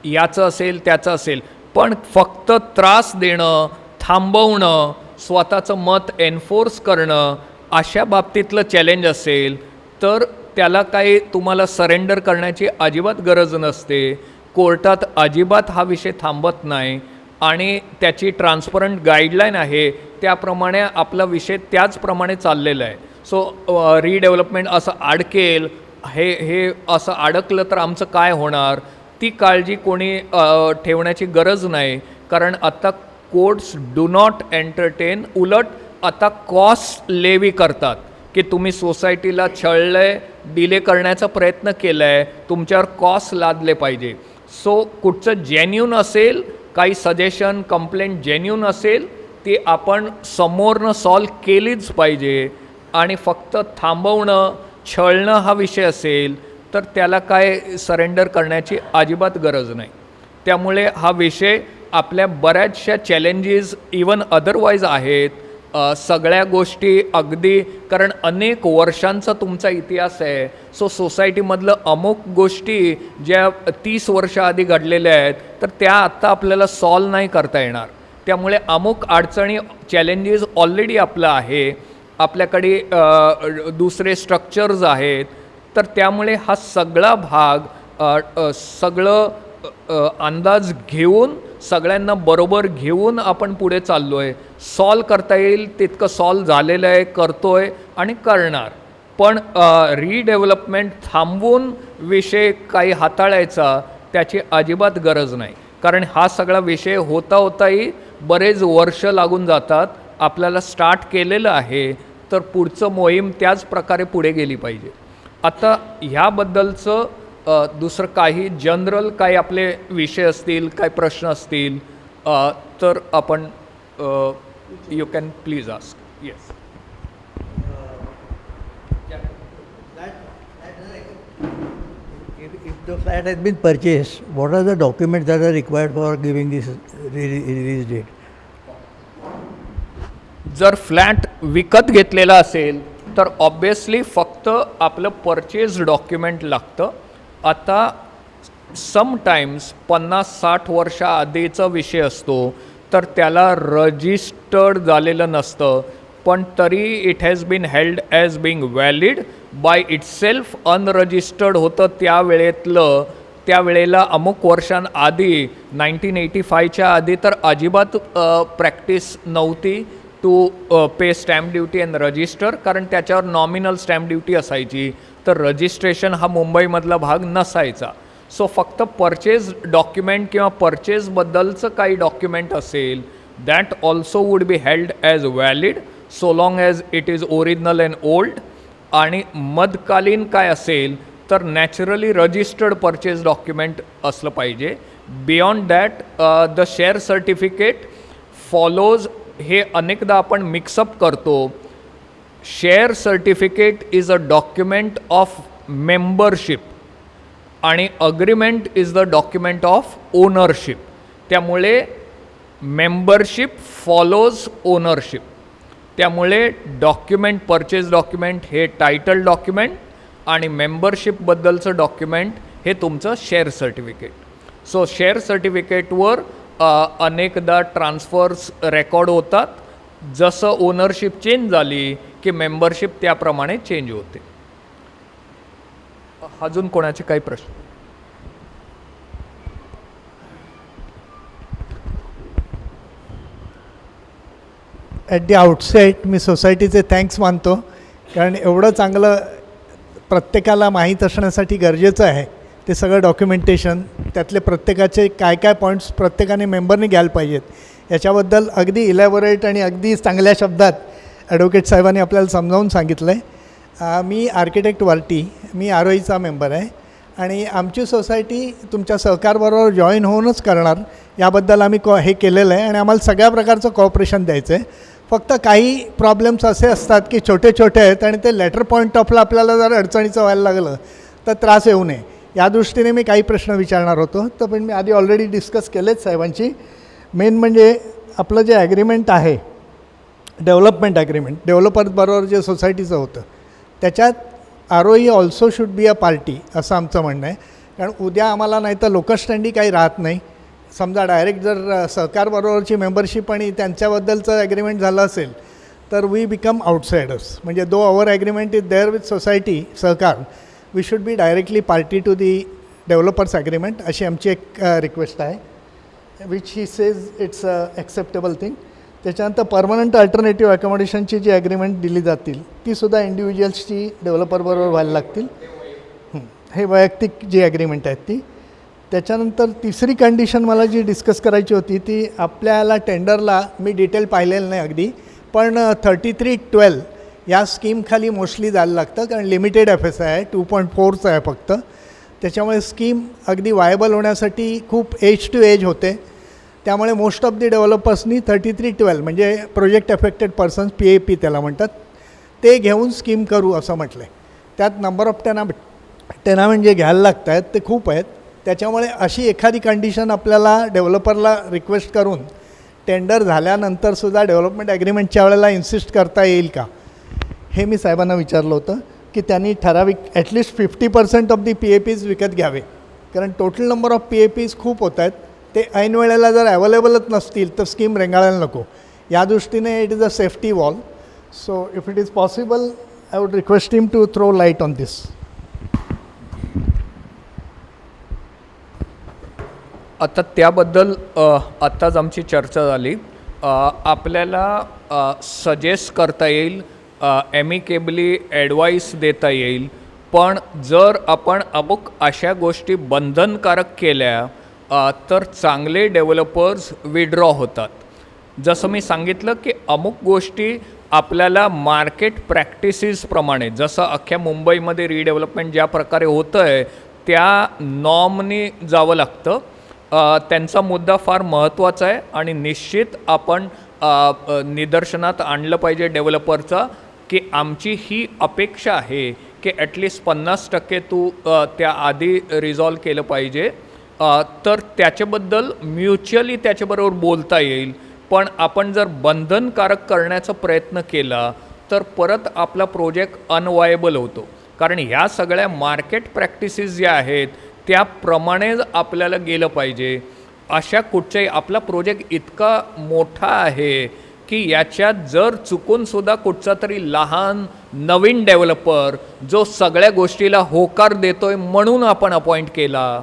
याचं असेल त्याचं असेल, पण फक्त त्रास देणं, थांबवणं, स्वतःचं मत एन्फोर्स करणं अशा बाबतीतलं चॅलेंज असेल तर त्याला काही तुम्हाला सरेंडर करण्याची अजिबात गरज नसते. कोर्टात अजिबात हा विषय थांबत नाही आणि त्याची ट्रान्सपरंट गाईडलाईन आहे, त्याप्रमाणे आपला विषय त्याचप्रमाणे चाललेला आहे. सो रिडेव्हलपमेंट असं अडकेल, हे असं अडकलं तर आमचं काय होणार, ती काळजी कोणी ठेवण्याची गरज नाही. कारण आता कोर्ट्स डू नॉट एंटरटेन, उलट आता कॉस्ट लेवी करतात की तुम्ही सोसायटीला छळलंय, डिले करण्याचा प्रयत्न केला आहे, तुमच्यावर कॉस्ट लादले पाहिजे. सो कुठचं जेन्युन असेल, काही सजेशन, कंप्लेंट जेन्युन असेल ती आपण समोरनं सॉल्व केलीच पाहिजे. आणि फक्त थांबवणं, छळणं हा विषय असेल तर त्याला काय सरेंडर करण्याची अजिबात गरज नाही. त्यामुळे हा विषय आपल्या बऱ्याचशा चॅलेंजेस इवन अदरवाईज आहेत. सगळ्या गोष्टी अगदी, कारण अनेक वर्षांचा तुमचा इतिहास आहे. सो सोसायटीमधलं अमुक गोष्टी ज्या 30 वर्ष आधी घडलेल्या आहेत तर त्या आत्ता आपल्याला सॉल्व नाही करता येणार. त्यामुळे अमुक अडचणी, चॅलेंजेस ऑलरेडी आपलं आहे, आपल्याकडे दुसरे स्ट्रक्चर्स आहेत. तर त्यामुळे हा सगळा भाग सगळं अंदाज घेऊन, सगळ्यांना बरोबर घेऊन आपण पुढे चाललो आहे. सॉल्व करता येईल तितकं सॉल्व झालेलं आहे, करतो आहे आणि करणार. पण रिडेव्हलपमेंट थांबवून विषय काही हाताळायचा त्याची अजिबात गरज नाही. कारण हा सगळा विषय होताही बरेच वर्ष लागून जातात. आपल्याला स्टार्ट केलेलं आहे तर पुढचं मोहीम त्याच प्रकारे पुढे गेली पाहिजे. आता ह्याबद्दलचं दुसरं काही जनरल काही आपले विषय असतील, काही प्रश्न असतील तर आपण you can please ask. Yes. If the flat has been purchased, what are the documents that are required for giving this release date? जर फ्लॅट विकत घेतलेला असेल तर ऑब्वियसली फक्त आपलं परचेज डॉक्युमेंट लागतं. आता समटाईम्स 50-60 वर्षाआधीचा विषय असतो तर त्याला रजिस्टर्ड झालेलं नसतं. पण तरी it has been held as being valid by itself unregistered होतं त्यावेळेला अमुक वर्षांआधी 1985च्या आधी तर अजिबात प्रॅक्टिस नव्हती to pay stamp duty and register, कारण त्याच्यावर नॉमिनल स्टॅम्प ड्युटी असायची, तर रजिस्ट्रेशन हा मुंबईमधला भाग नसायचा. सो फक्त परचेज डॉक्युमेंट किंवा परचेजबद्दलचं काही डॉक्युमेंट असेल that also would be held as valid so long as it is original and old. आणि मधकालीन काय असेल तर नॅचरली रजिस्टर्ड परचेज डॉक्युमेंट असलं पाहिजे. Beyond that the share certificate follows, हे अनेकदा आपण मिक्सअप करतो. Share certificate is a document of membership आणि agreement is the document of ownership. त्यामुळे मेंबरशिप फॉलोज ओनरशिप. त्यामुळे डॉक्युमेंट, परचेज डॉक्युमेंट हे टायटल डॉक्युमेंट आणि मेंबरशिपबद्दलचं डॉक्युमेंट हे तुमचं शेअर सर्टिफिकेट. सो शेअर सर्टिफिकेटवर अनेकदा ट्रान्सफर्स रेकॉर्ड होतात. जसं ओनरशिप चेंज झाली की मेंबरशिप त्याप्रमाणे चेंज होते. अजून कोणाचे काही प्रश्न? ॲट दी आउटसेट मी सोसायटीचे थँक्स मानतो, कारण एवढं चांगलं प्रत्येकाला माहीत असण्यासाठी गरजेचं आहे ते सगळं डॉक्युमेंटेशन. त्यातले प्रत्येकाचे काय काय पॉईंट्स प्रत्येकाने मेंबरने घ्यायला पाहिजेत याच्याबद्दल अगदी इलॅबोरेट आणि अगदी चांगल्या शब्दात ॲडव्होकेट साहेबांनी आपल्याला समजावून सांगितलं आहे. मी आर्किटेक्ट वार्टी, मी ROEचा मेंबर आहे आणि आमची सोसायटी तुमच्या सहकाराबरोबर जॉईन होऊनच करणार याबद्दल आम्ही हे केलेलं आहे आणि आम्हाला सगळ्या प्रकारचं कॉपरेशन द्यायचं आहे. फक्त काही प्रॉब्लेम्स असे असतात की छोटे छोटे आहेत आणि ते लेटर पॉईंट ऑफला आपल्याला जर अडचणीचं व्हायला लागलं तर त्रास येऊ नये या दृष्टीने मी काही प्रश्न विचारणार होतो. तर पण मी आधी ऑलरेडी डिस्कस केलेच साहेबांची. मेन म्हणजे आपलं जे ॲग्रीमेंट आहे, डेव्हलपमेंट ॲग्रीमेंट, डेव्हलपरबरोबर जे सोसायटीचं होतं त्याच्यात ROE also should be a party असं आमचं म्हणणं आहे. कारण उद्या आम्हाला नाही तर लोकस्टँडी काही राहत नाही. समजा डायरेक्ट जर सहकारबरोबरची मेंबरशिप आणि त्यांच्याबद्दलचं ॲग्रीमेंट झालं असेल तर वी बिकम आउटसायडर्स. म्हणजे though our agreement is there with society सहकार, we should be directly party to the developers agreement अशी आमची एक रिक्वेस्ट आहे, which he says it's a acceptable thing. त्याच्यानंतर परमनंट अल्टरनेटिव्ह अकोमोडेशनची जी ॲग्रीमेंट दिली जातील तीसुद्धा इंडिव्हिज्युअल्सची डेव्हलपरबरोबर व्हायला लागतील. हे वैयक्तिक जी ॲग्रीमेंट आहेत ती. त्याच्यानंतर तिसरी कंडिशन मला जी डिस्कस करायची होती ती आपल्याला टेंडरला मी डिटेल पाहिलेलं नाही अगदी, पण 3312 या स्कीमखाली मोस्टली जायला लागतं कारण लिमिटेड FSI आहे, 2.4चं आहे फक्त. त्याच्यामुळे स्कीम अगदी वायबल होण्यासाठी खूप एज टू एज होते. त्यामुळे मोस्ट ऑफ दी डेव्हलपर्सनी 3312 म्हणजे प्रोजेक्ट अफेक्टेड पर्सन्स, PAP त्याला म्हणतात, ते घेऊन स्कीम करू असं म्हटलं आहे. त्यात नंबर ऑफ टेनामेंट जे घ्यायला लागत आहेत ते खूप आहेत. त्याच्यामुळे अशी एखादी कंडिशन आपल्याला डेव्हलपरला रिक्वेस्ट करून टेंडर झाल्यानंतरसुद्धा डेव्हलपमेंट ॲग्रीमेंटच्या वेळेला इन्सिस्ट करता येईल का, हे मी साहेबांना विचारलं होतं की त्यांनी ठराविक ॲटलिस्ट 50% ऑफ दी PAPs विकत घ्यावे. कारण टोटल नंबर ऑफ PAPs खूप होत आहेत. ते ऐन वेळेला जर अवेलेबलच नसतील तर स्कीम रेंगाळायला नको. या दृष्टीने it is a safety wall. So if it is possible I would request him to throw light on this. आता त्याबद्दल आत्ताच आमची चर्चा झाली. आपल्याला सजेस्ट करता येईल, ॲमिकेबली ॲडवाईस देता येईल, पण जर आपण अमुक अशा गोष्टी बंधनकारक केल्या तर चांगले डेव्हलपर्स विड्रॉ होतात. जसं मी सांगितलं की अमुक गोष्टी आपल्याला मार्केट प्रॅक्टिसेसप्रमाणे, जसं अख्ख्या मुंबईमध्ये रिडेव्हलपमेंट ज्या प्रकारे होतं आहे त्या नॉर्मनी जावं लागतं. त्यांचा मुद्दा फार महत्त्वाचा आहे आणि निश्चित आपण निदर्शनात आणलं पाहिजे डेव्हलपरचा की आमची ही अपेक्षा आहे की ॲटलिस्ट 50% तू त्याआधी रिझॉल्व केलं पाहिजे. तर त्याच्याबद्दल म्युच्युअली त्याच्याबरोबर बोलता येईल. पण आपण जर बंधनकारक करण्याचा प्रयत्न केला तर परत आपला प्रोजेक्ट अनवायबल होतो. कारण ह्या सगळ्या मार्केट प्रॅक्टिसेस ज्या आहेत त्याप्रमाणे आपल्याला गेलं पाहिजे. अशा कुठच्याही, आपला प्रोजेक्ट इतका मोठा आहे की याच्यात जर चुकूनसुद्धा कुठचा तरी लहान नवीन डेव्हलपर जो सगळ्या गोष्टीला होकार देतोय म्हणून आपण अपॉइंट केला,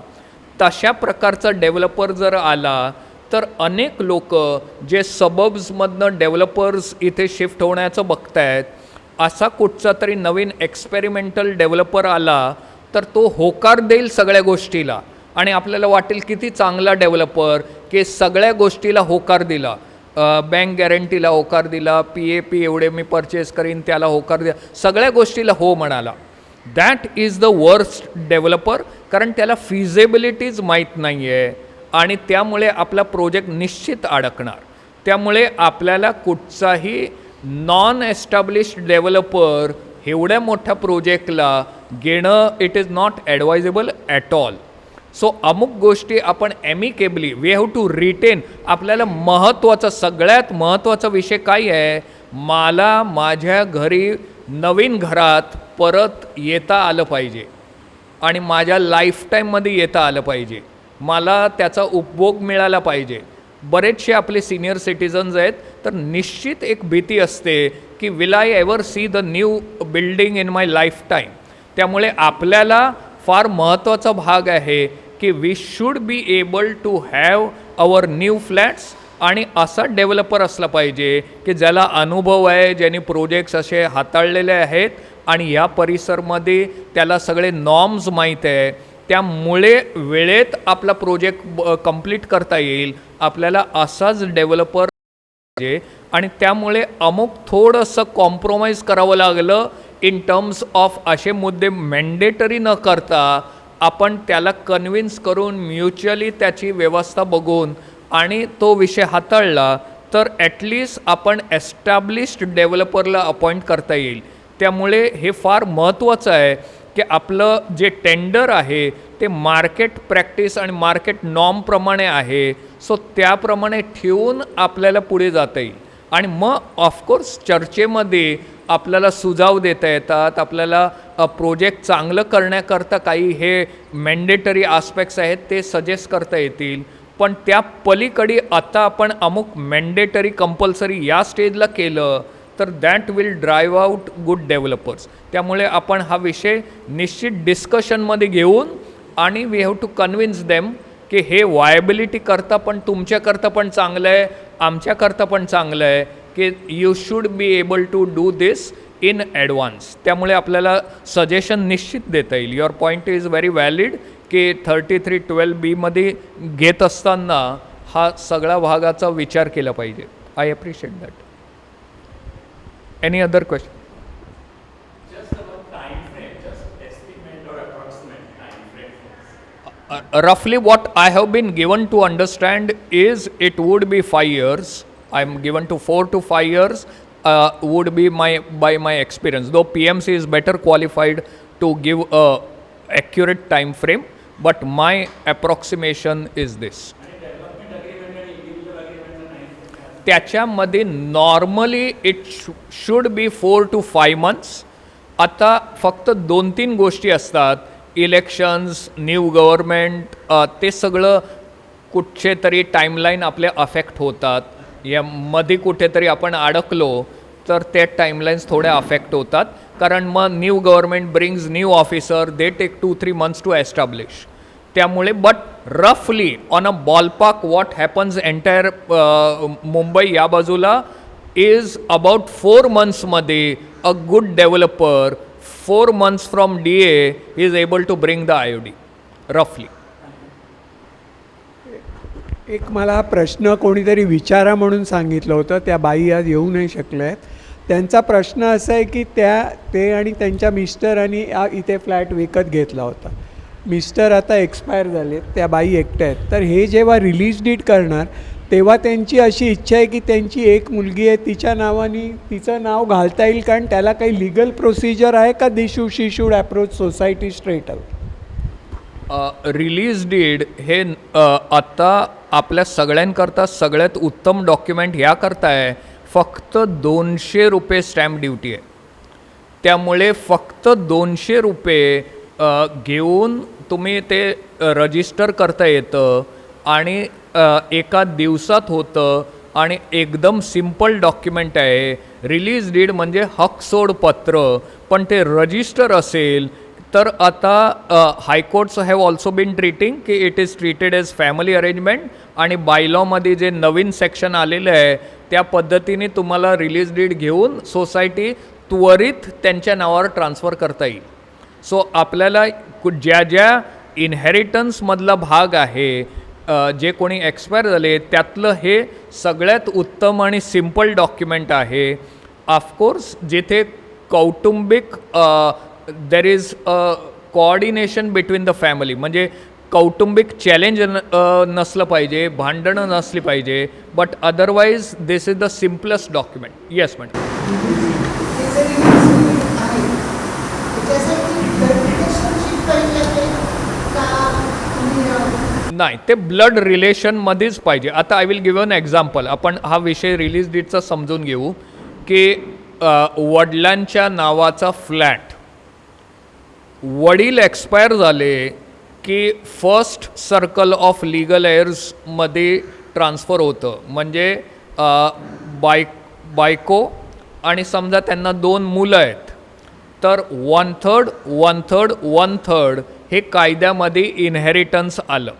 तशा प्रकारचा डेव्हलपर जर आला तर अनेक लोक जे सबब्समधनं डेव्हलपर्स इथे शिफ्ट होण्याचं बघतायत, असा कुठचा तरी नवीन एक्सपेरिमेंटल डेव्हलपर आला तर तो होकार देईल सगळ्या गोष्टीला आणि आपल्याला वाटेल किती चांगला डेव्हलपर की सगळ्या गोष्टीला होकार दिला. बँक गॅरंटीला होकार दिला, PAP एवढे मी परचेस करीन त्याला होकार दिला, सगळ्या गोष्टीला हो म्हणाला. That is the worst developer, कारण त्याला फिझेबिलिटीज माहीत नाही आहे आणि त्यामुळे आपला प्रोजेक्ट निश्चित अडकणार. त्यामुळे आपल्याला कुठचाही नॉन एस्टॅब्लिश्ड डेव्हलपर एवढ्या मोठ्या प्रोजेक्टला घेणं it is not advisable at all. So अमुक गोष्टी आपण ॲमिकेबली वी हॅव टू रिटेन. आपल्याला महत्त्वाचा, सगळ्यात महत्त्वाचा विषय काय आहे, मला माझ्या घरी नवीन घरात परत येता आलं पाहिजे आणि माझ्या लाईफटाईममध्ये येता आलं पाहिजे, मला त्याचा उपभोग मिळाला पाहिजे. बरेचसे आपले सिनियर सिटीजन्स आहेत तर निश्चित एक भीती असते की will I ever see the new building in my lifetime. त्यामुळे आपल्याला फार महत्त्वाचा भाग आहे की we should be able to have our new flats आणि असा डेव्हलपर असला पाहिजे की ज्याला अनुभव आहे, ज्यांनी प्रोजेक्ट्स असे हाताळलेले आहेत आणि या परिसरमध्ये त्याला सगळे नॉर्म्स माहीत आहे, त्यामुळे वेळेत आपला प्रोजेक्ट कंप्लीट करता येईल. आपल्याला असाच डेव्हलपर पाहिजे आणि त्यामुळे अमुक थोडंसं कॉम्प्रोमाइज करावं लागलं इन टर्म्स ऑफ असे मुद्दे मॅन्डेटरी न करता आपण त्याला कन्व्हिन्स करून म्युच्युअली त्याची व्यवस्था बघून आणि तो विषय हाताळला तर ॲटलिस्ट आपण एस्टॅब्लिश्ड डेव्हलपरला अपॉइंट करता येईल. त्यामुळे हे फार महत्त्वाचं आहे की आपलं जे टेंडर आहे ते मार्केट प्रॅक्टिस आणि मार्केट नॉर्मप्रमाणे आहे. सो त्याप्रमाणे ठेवून आपल्याला पुढे जाता येईल आणि मग ऑफकोर्स चर्चेमध्ये आपल्याला सुझाव देता येतात, आपल्याला प्रोजेक्ट चांगलं करण्याकरता काही हे मॅन्डेटरी आस्पेक्ट्स आहेत ते सजेस्ट करता येतील. पण त्या पलीकडे आता आपण अमुक मॅन्डेटरी कंपल्सरी या स्टेजला केलं तर that will drive out good developers. त्यामुळे आपण हा विषय निश्चित डिस्कशनमध्ये घेऊन आणि we have to convince them की हे वायबिलिटी करता पण तुमच्याकरता पण चांगलं आहे, आमच्याकरता पण चांगलं आहे की you should be able to do this in advance. त्यामुळे आपल्याला सजेशन निश्चित देता येईल. Your point is very valid की 3312B मध्ये घेत असताना हा सगळ्या भागाचा विचार केला पाहिजे. I appreciate that. Any other question? Roughly what I have been given to understand is it would be 5 years. I am given to 4 to 5 years would be by my experience. Though PMC is better qualified to give a accurate time frame, but my approximation is this. त्याच्यामध्ये normally it should be 4 to 5 months. आता फक्त 2-3 गोष्टी असतात, इलेक्शन्स, न्यू गव्हर्मेंट, ते सगळं कुठचे तरी टाईमलाईन आपले अफेक्ट होतात. यामध्ये कुठेतरी आपण अडकलो तर ते टाईमलाईन्स थोड्या अफेक्ट होतात, कारण मग new government brings new officer, they take 2-3 months to establish. त्यामुळे बट रफली on a ballpark what happens entire Mumbai या बाजूला इज अबाउट 4 monthsमध्ये a good developer 4 months from DA is able to bring the IOD roughly. एक मला प्रश्न कोणीतरी विचारा म्हणून सांगितलं होतं, त्या बाई आज येऊ नाही शकल्या आहेत. त्यांचा प्रश्न असा आहे की ते आणि त्यांच्या मिस्टरांनी इथे फ्लॅट विकत घेतला होता. मिस्टर आता एक्सपायर झाले, त्या बाई एकट्या आहेत. तर हे जेव्हा रिलीज डीड करणार तेव्हा त्यांची अशी इच्छा आहे की त्यांची एक मुलगी आहे तिच्या नावाने तिचं नाव घालता येईल, कारण त्याला काही लिगल प्रोसिजर आहे का she should approach society straight out? Release deed हे आत्ता आपल्या सगळ्यांकरता सगळ्यात उत्तम डॉक्युमेंट ह्याकरता आहे, फक्त 200 रुपये स्टॅम्प ड्युटी आहे. त्यामुळे फक्त 200 रुपये घेऊन तुम्ही ते रजिस्टर करता येतं आणि एका दिवसात होतं. आणि एकदम सिम्पल डॉक्युमेंट आहे. रिलीज डीड म्हणजे हकसोड पत्र, पण ते रजिस्टर असेल तर आता high courts have also been treating की it is treated as family arrangement, आणि बायलॉमध्ये जे नवीन सेक्शन आलेलं आहे त्या पद्धतीने तुम्हाला रिलीज डीड घेऊन सोसायटी त्वरित त्यांच्या नावावर ट्रान्सफर करता येईल. सो आपल्याला ज्या ज्या इन्हेरिटन्समधला भाग आहे जे कोणी एक्सपायर झाले त्यातलं हे सगळ्यात उत्तम आणि सिम्पल डॉक्युमेंट आहे. ऑफकोर्स जिथे कौटुंबिक there is coordination between the family, म्हणजे कौटुंबिक चॅलेंज नसलं पाहिजे, भांडणं नसली पाहिजे, but otherwise this is the simplest document. Yes madam. नाही, ते ब्लड रिलेशनमध्येच पाहिजे. आता I will give an example. आपण हा विषय रिलीज डीडचा समजून घेऊ की वडिलांच्या नावाचा फ्लॅट, वडील एक्सपायर झाले की फर्स्ट सर्कल ऑफ लिगल एअर्समध्ये ट्रान्सफर होतं. म्हणजे बायको आणि समजा त्यांना 2 मुलं आहेत तर 1/3 1/3 1/3 हे कायद्यामध्ये इन्हेरिटन्स आलं.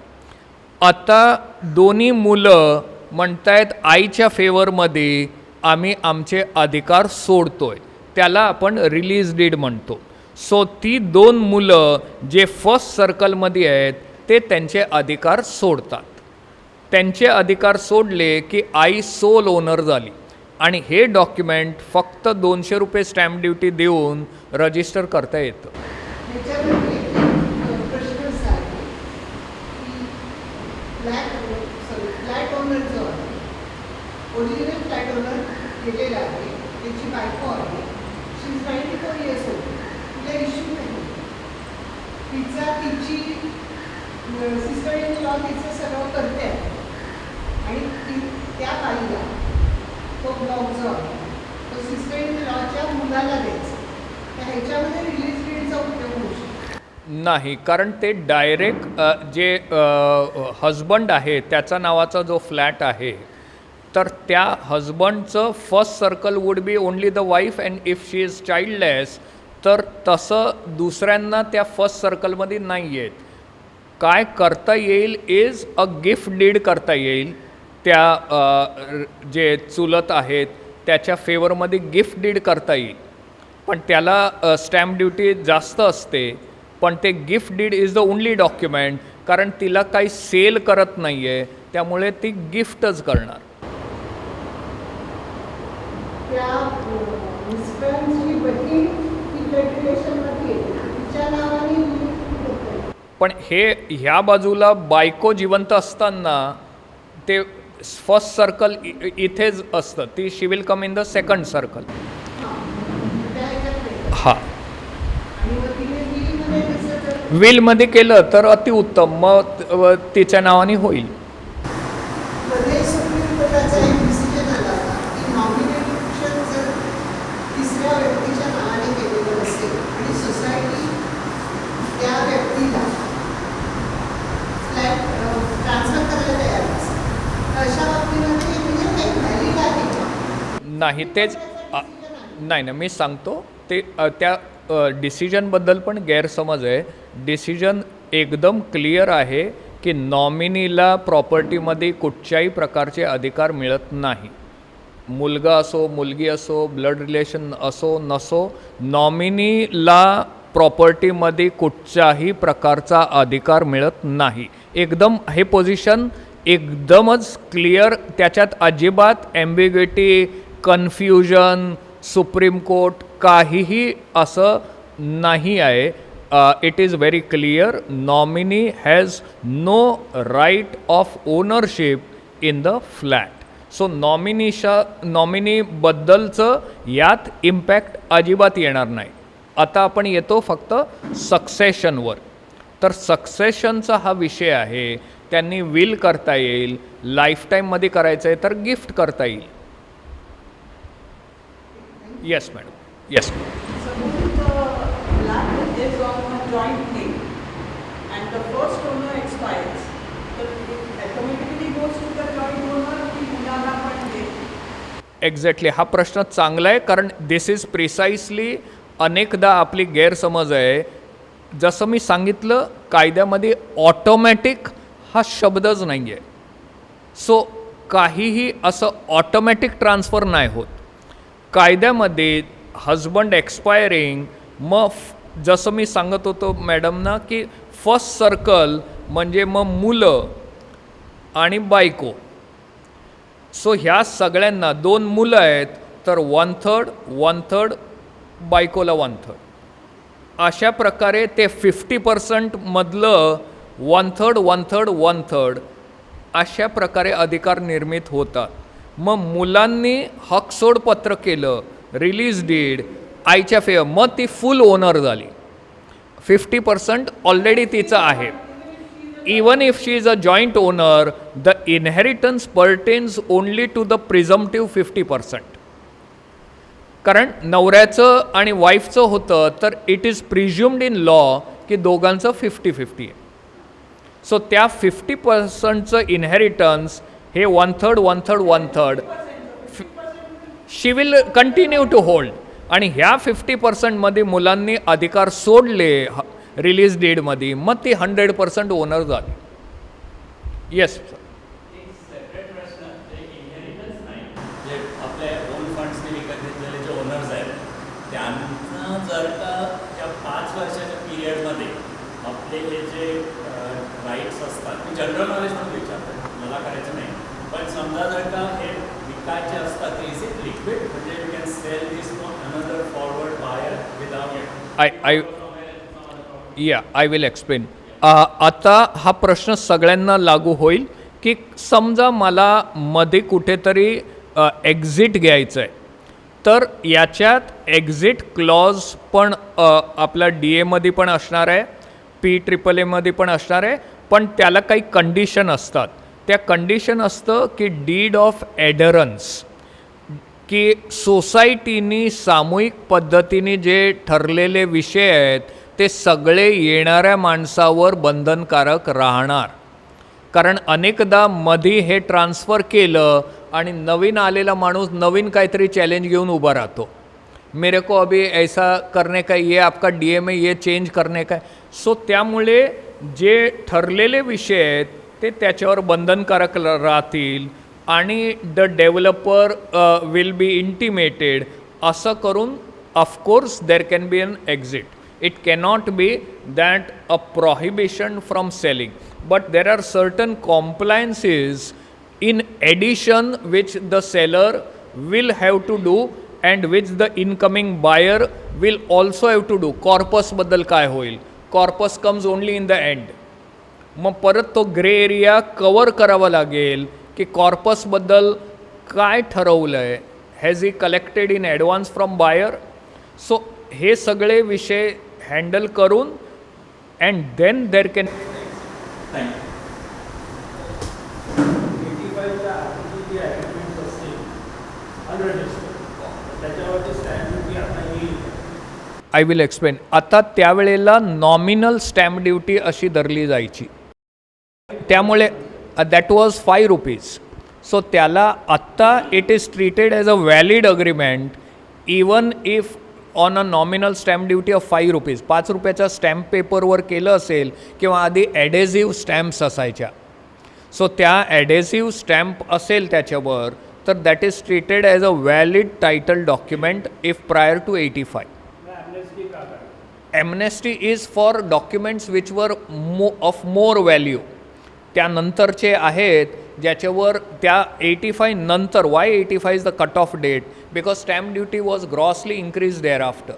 आता दोन्ही मुलं म्हणतायत आईच्या फेवरमध्ये आम्ही आमचे अधिकार सोडतोय, त्याला आपण रिलीज डीड म्हणतो. सो ती 2 मुलं जे फर्स्ट सर्कलमध्ये आहेत ते त्यांचे अधिकार सोडतात. त्यांचे अधिकार सोडले की आई सोल ओनर झाली आणि हे डॉक्युमेंट फक्त 200 रुपये स्टॅम्प ड्युटी देऊन रजिस्टर करता येतं. फ्लॅट ओनर जो आहे, ओरिजिनल फ्लॅट ओनर केलेला आहे, त्याची बायको आहे, शी इज 94 years old. तिला इश्यू नाही, तिची सिस्टर इन लॉ तिचं सगळं करते आणि त्या बाईला तो ब्लॉक जो आहे तो सिस्टर इन लॉच्या मुलाला द्यायचा. तर ह्याच्यामध्ये रिलीज डीडचा उपयोग होऊ शकतो नाही, कारण ते डायरेक्ट जे हजबंड आहे त्याचा नावाचा जो फ्लॅट आहे तर त्या हजबंडचं first circle would be only the wife and if she is childless, तर तसं दुसऱ्यांना त्या फर्स्ट सर्कलमध्ये नाही आहेत. काय करता येईल इज अ गिफ्ट डीड करता येईल. त्या जे चुलत आहेत त्याच्या फेवरमध्ये गिफ्ट डीड करता येईल, पण त्याला स्टॅम्प ड्युटी जास्त असते. पण ते gift deed is the only document, कारण तिला काही सेल करत नाही आहे त्यामुळे ती गिफ्टच करणार. पण हे ह्या बाजूला बायको जिवंत असताना ते फर्स्ट सर्कल इथेच असतं, ती she will come in the second circle. हां, विलमध्ये केलं तर अतिउत्तम, मग तिच्या नावाने होईल. नाही तेच नाही ना, मी सांगतो ते त्या डिसिजनबद्दल पण गैरसमज आहे. डिसिजन एकदम क्लिअर आहे की नॉमिनीला प्रॉपर्टीमध्ये कुठच्याही प्रकारचे अधिकार मिळत नाही. मुलगा असो, मुलगी असो, ब्लड रिलेशन असो नसो, नॉमिनीला प्रॉपर्टीमध्ये कुठच्याही प्रकारचा अधिकार मिळत नाही. एकदम हे पोझिशन एकदमच क्लिअर, त्याच्यात अजिबात ॲम्बिग्युटी, कन्फ्युजन, सुप्रीम कोर्ट काहीही असं नाही आहे. It is very clear. Nominee has no right of ownership in the flat. So नॉमिनीबद्दलचं यात इम्पॅक्ट अजिबात येणार नाही. आता आपण येतो फक्त सक्सेशनवर. तर सक्सेशनचा हा विषय आहे. त्यांनी विल करता येईल, लाईफटाईममध्ये करायचं आहे तर गिफ्ट करता येईल. Yes madam, yes. Joint name and the first owner expires, so it automatically goes to the joint owner. की मुलाला पण एक्झॅक्टली हा प्रश्न चांगला आहे, कारण दिस इज प्रिसाइसली अनेकदा आपली गैरसमज आहे. जसं मी सांगितलं, कायद्यामध्ये ऑटोमॅटिक हा शब्दच नाही आहे. सो काहीही असं ऑटोमॅटिक ट्रान्सफर नाही होत. कायद्यामध्ये हजबंड एक्सपायरिंग, मग जसं मी सांगत होतो मॅडमना की फर्स्ट सर्कल म्हणजे मग मुलं आणि बायको. सो ह्या सगळ्यांना 2 मुलं आहेत तर 1/3 बायकोला 1/3. अशा प्रकारे ते 50% मधलं 1/3 अशा प्रकारे अधिकार निर्मित होतात. मग मुलांनी हकसोडपत्र केलं, रिलीज डीड आईच्या फेवर, मग ती फुल ओनर झाली. 50% ऑलरेडी तिचं आहे. Even if she is a joint owner, the inheritance pertains only to the presumptive 50%. कारण नवऱ्याचं आणि वाईफचं होतं तर इट इज प्रिझ्युम्ड इन लॉ की दोघांचं 50-50 आहे. सो त्या 50%चं इन्हेरिटन्स हे 1/3 शी विल कंटिन्यू टू होल्ड. आणि ह्या 50%मध्ये मुलांनी अधिकार सोडले रिलीज डीडमध्ये, मग ती 100% ओनर झाली. Yes sir. जे आपल्या ओन फंड्सने विकत घेतलेले जे ओनर्स आहेत त्यांना जर का त्या 5 वर्षाच्या पिरियडमध्ये आपले हे जे राईट्स असतात, मी जनरल नॉलेज म्हणून विचारतो, मला करायचं नाही, पण समजा जर का हे विकायचे असतात, इज इट लिक्विड, म्हणजे you can sell this to another forward buyer without I will explain. आता हा प्रश्न सगळ्यांना लागू होईल की समजा मला मध्ये कुठेतरी एक्झिट घ्यायचं आहे, तर याच्यात एक्झिट क्लॉज पण आपला DAमध्ये पण असणार आहे, PAAA पण असणार आहे, पण त्याला काही कंडिशन असतात. त्या कंडिशन असतं की डीड ऑफ एडरन्स, की सोसायटीनी सामूहिक पद्धतीने जे ठरलेले विषय आहेत ते सगळे येणाऱ्या माणसावर बंधनकारक राहणार. कारण अनेकदा मध्ये हे ट्रान्सफर केलं आणि नवीन आलेला माणूस नवीन काहीतरी चॅलेंज घेऊन उभा राहतो, मेरे को अभी ऐसा करने का, ये आपका DA में ये चेंज करने का. सो त्यामुळे जे ठरलेले विषय आहेत ते त्याच्यावर बंधनकारक राहतील आणि the developer will be intimated. असं करून of course there can be an exit. It cannot be that a prohibition from selling, but there are certain compliances in addition which the seller will have to do and which the incoming buyer will also have to do. Corpus बद्दल काय होईल? Corpus comes only in the end. मग परत तो ग्रे एरिया कवर करावा लागेल की कॉर्पस बद्दल काय ठरवलं आहे, has he collected in advance from buyer. So हे सगळे विषय हँडल करून and then there can. I will explain. आता त्यावेळेला नॉमिनल स्टॅम्प ड्युटी अशी धरली जायची, त्यामुळे दॅट वॉज ₹5. सो त्याला आत्ता it is treated as a valid agreement even if on a nominal stamp duty of ₹5. ₹5 stamp पेपरवर केलं असेल किंवा आधी ॲडेझिव्ह स्टॅम्प्स असायच्या. सो त्या ॲडेझिव्ह स्टॅम्प असेल त्याच्यावर तर that is treated as a valid title document if prior to 85. Amnesty is for documents which were of more value. त्यानंतरचे आहेत ज्याच्यावर त्या 85 नंतर. Why 85 is the cut of date? Because stamp duty was grossly increase thereafter.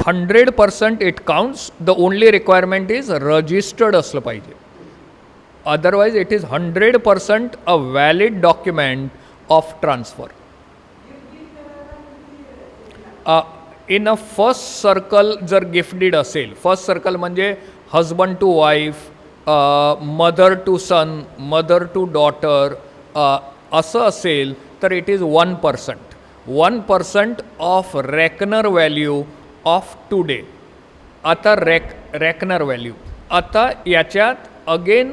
100% it counts. The only requirement is registered असलं पाहिजे. Otherwise it is 100% a valid document of transfer. In a first circle जर गिफ्ट डीड असेल, फर्स्ट सर्कल म्हणजे husband to wife, mother to son, mother to daughter, असं असेल तर it is 1%. 1% of reckoner value of today. आता रॅकनर व्हॅल्यू. आता याच्यात अगेन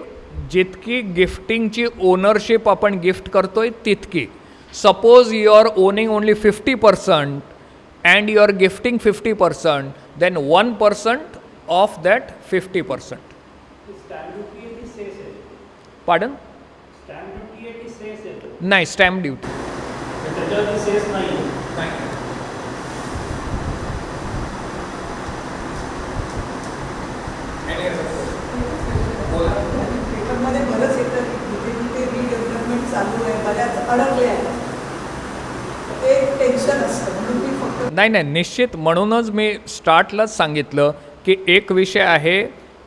जितकी गिफ्टिंगची ओनरशिप आपण गिफ्ट करतोय तितकी. Suppose you are owning only 50% and you are gifting 50%, then 1% of that 50%. Pardon? नाही, स्टॅम्प ड्युटी. पेपरमध्ये बरंच येतं की कुठे कुठे रिडेव्हलपमेंट चालू आहे, बऱ्याच अडकले आहेत. ते टेन्शन असतं म्हणून मी फक्त नाही, निश्चित. म्हणूनच मी स्टार्टलाच सांगितलं की एक विषय आहे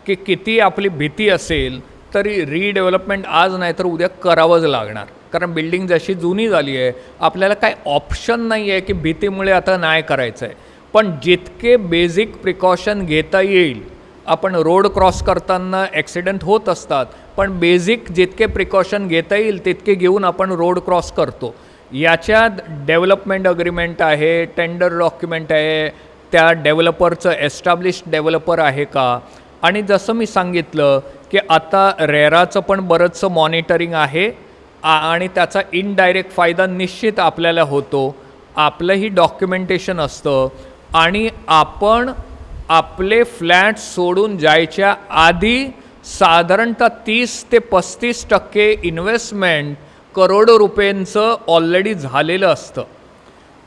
की किती आपली भीती असेल तरी रिडेव्हलपमेंट आज नाही तर उद्या करावंच लागणार. कारण बिल्डिंग जशी जुनी झाली आहे, आपल्याला काय ऑप्शन नाही आहे की भीतीमुळे आता नाही करायचं आहे. पण जितके बेसिक प्रिकॉशन घेता येईल, आपण रोड क्रॉस करताना ॲक्सिडेंट होत असतात, पण बेसिक जितके प्रिकॉशन घेता येईल तितके घेऊन आपण रोड क्रॉस करतो. याच्यात डेव्हलपमेंट अग्रीमेंट आहे, टेंडर डॉक्युमेंट आहे, त्या डेव्हलपरचं एस्टॅब्लिश्ड डेव्हलपर आहे का, आणि जसं मी सांगितलं की आता रेराचं पण बरंचसं मॉनिटरिंग आहे आणि त्याचा इनडायरेक्ट फायदा निश्चित आपल्याला होतो. आपलंही डॉक्युमेंटेशन असतं आणि आपण आपले फ्लॅट सोडून जायच्या आधी साधारणतः 30 ते 35% इन्व्हेस्टमेंट करोडो रुपयांचं ऑलरेडी झालेलं असतं.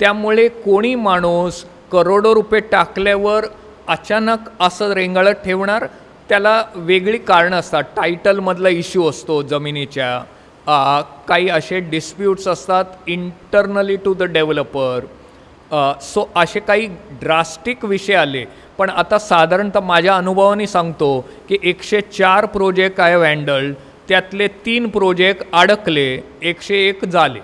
त्यामुळे कोणी माणूस करोडो रुपये टाकल्यावर अचानक असं रेंगाळत ठेवणार, त्याला वेगळी कारणं असतात. टायटलमधला इश्यू असतो जमिनीच्या, काही असे डिस्प्यूट्स असतात internally to the developer. So असे काही ड्रास्टिक विषय आले. पण आता साधारणतः माझ्या अनुभवाने सांगतो की 104 प्रोजेक्ट आहे हँडल्ड, त्यातले 3 प्रोजेक्ट अडकले, 101 झाले.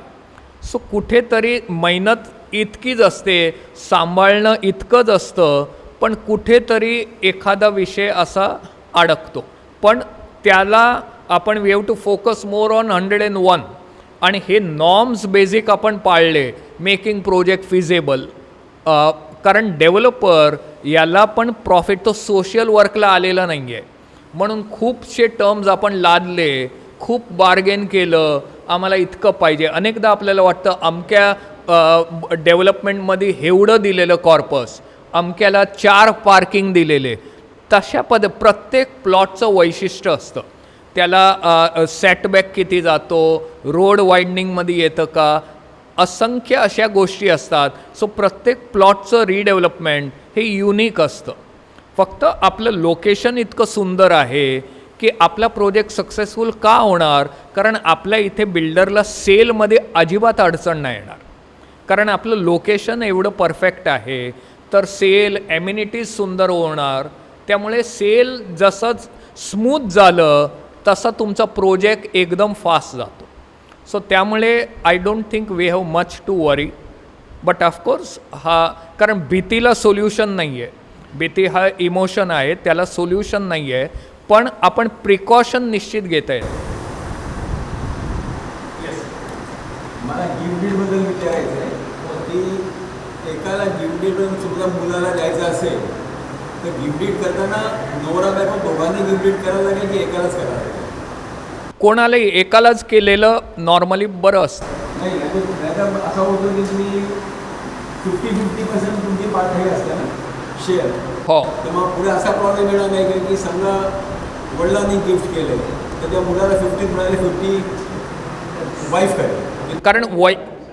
सो कुठेतरी मेहनत इतकीच असते, सांभाळणं इतकंच असतं, पण कुठेतरी एखादा विषय असा अडकतो. पण त्याला आपण we have to focus more on 101. आणि हे नॉर्म्स बेसिक आपण पाळले, मेकिंग प्रोजेक्ट फिजेबल. कारण डेव्हलपर याला पण प्रॉफिट, तो सोशल वर्कला आलेला नाही आहे. म्हणून खूपसे टर्म्स आपण लादले, खूप बार्गेन केलं, आम्हाला इतकं पाहिजे. अनेकदा आपल्याला वाटतं अमक्या डेव्हलपमेंटमध्ये एवढं दिलेलं कॉर्पस, अमक्याला 4 पार्किंग दिलेले. तशा प्रत्येक प्लॉटचं वैशिष्ट्य असतं. त्याला सेटबॅक किती जातो, रोड वाईडनिंगमध्ये येतं का, असंख्य अशा गोष्टी असतात. सो प्रत्येक प्लॉटचं रिडेव्हलपमेंट हे युनिक असतं. फक्त आपलं लोकेशन इतकं सुंदर आहे की आपला प्रोजेक्ट सक्सेसफुल का होणार, कारण आपल्या इथे बिल्डरला सेलमध्ये अजिबात अडचण नाही येणार. कारण आपलं लोकेशन एवढं परफेक्ट आहे, तर सेल ॲम्युनिटीज सुंदर होणार. त्यामुळे सेल जसंच स्मूथ झालं तसा तुमचा प्रोजेक्ट एकदम फास्ट जातो. सो त्यामुळे I don't think we have much to worry. But of course कारण भीतीला सोल्युशन नाही आहे. भीती हा इमोशन आहे, त्याला सोल्युशन नाही आहे. पण आपण प्रिकॉशन निश्चित घेता येईल. मला गिफ्ट डीडबद्दल विचारायचं आहे की एकाला गिफ्ट डीड सुद्धा मुलाला द्यायचं असेल तर गिफ्ट डीड करताना नवरा बायको दोघांनी गिफ्ट डीड करायला लागेल की एकालाच करायला लागेल? कोणालाही एकालाच केलेलं नॉर्मली बरं असतं. नाही तर असं होतं की तुम्ही 50-50% तुमची पार्ट हे असते ना, शेअर. हो, तर मग पुढे असा प्रॉब्लेम येणार नाही की समजा वडिलांनी गिफ्ट केलं तर त्या मुलाला 50 मिळाले, 50 वाईफ करेल. कारण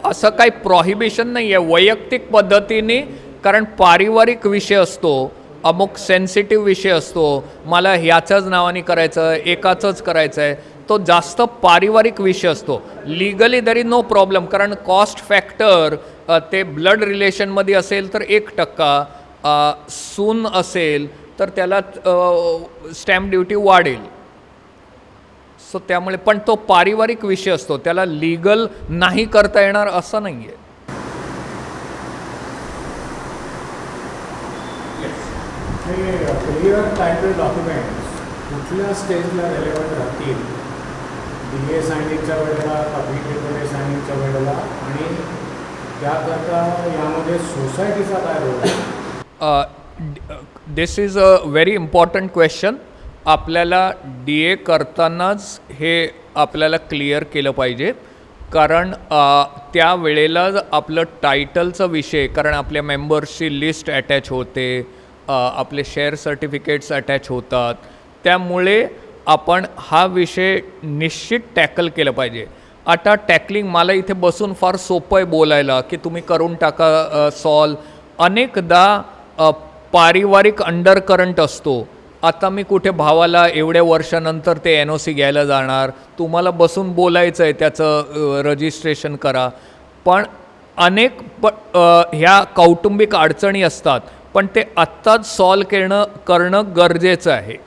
असं काही प्रॉहिबिशन नाही आहे वैयक्तिक पद्धतीने. कारण पारिवारिक विषय असतो, अमुक सेन्सिटिव्ह विषय असतो, मला ह्याच्याच नावाने करायचं, एकाचंच करायचं आहे, तो जास्त पारिवारिक विषय असतो. Legally there is no problem. कारण कॉस्ट फॅक्टर ते ब्लड रिलेशनमध्ये असेल तर 1%, सून असेल तर त्याला स्टॅम्प ड्युटी वाढेल. सो त्यामुळे पण तो पारिवारिक विषय असतो, त्याला लीगल नाही करता येणार असं नाही आहे. क्लिअर टायटल डॉक्युमेंट्स कुठल्या स्टेजला रेलेवंट राहतील, DA सायनिंगच्या वेळेला, पब्लिक सायनिंगच्या वेळेला, आणि त्याकरता यामध्ये सोसायटीचा काय role? This is a very important question. आपल्याला DA करतानाच हे आपल्याला क्लिअर केलं पाहिजे, कारण त्या वेळेला आपलं टायटलचा विषय, कारण आपल्या मेंबर्सची लिस्ट अटॅच होते, आपले शेअर सर्टिफिकेट्स अटॅच होतात, त्यामुळे आपण हा विषय निश्चित टॅकल केलं पाहिजे. आता टॅकलिंग मला इथे बसून फार सोपं आहे बोलायला की तुम्ही करून टाका सॉल्व. अनेकदा पारिवारिक अंडरकरंट असतो. आता मी कुठे भावाला एवढ्या वर्षानंतर ते NOC घ्यायला जाणार, तुम्हाला बसून बोलायचं आहे त्याचं रजिस्ट्रेशन करा. पण अनेक ह्या कौटुंबिक अडचणी असतात, पण ते आत्ताच सॉल्व करणं गरजेचं आहे,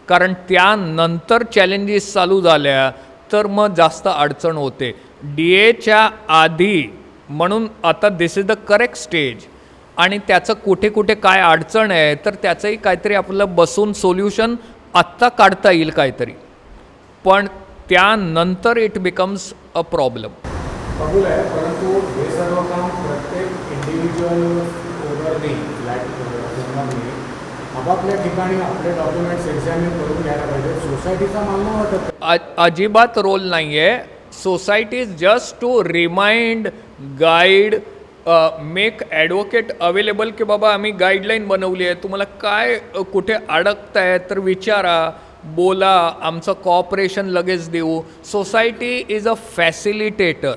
कारण त्यानंतर चॅलेंजेस चालू झाल्या तर मग जास्त अडचण होते. DAच्या आधी म्हणून आता दिस इज द करेक्ट स्टेज, आणि त्याचं कुठे कुठे काय अडचण आहे तर त्याचंही काहीतरी आपलं बसून सोल्युशन आत्ता काढता येईल काहीतरी, पण त्यानंतर इट बिकम्स अ प्रॉब्लेम. कबूल आहे, परंतु हे सर्व काम प्रत्येक इंडिव्हिज्युअल ओनरने ओनरने आपापल्या ठिकाणी आपले डॉक्युमेंट्स एक्झामिन करून घ्यायला पाहिजे. सोसायटीचा मला नाही वाटत अजिबात रोल नाही आहे. Society is just to remind, guide, make advocate available की बाबा आम्ही गाईडलाईन बनवली आहे, तुम्हाला काय कुठे अडकताय तर विचारा, बोला, आमचं कॉपरेशन लगेच देऊ. सोसायटी इज अ फॅसिलिटेटर,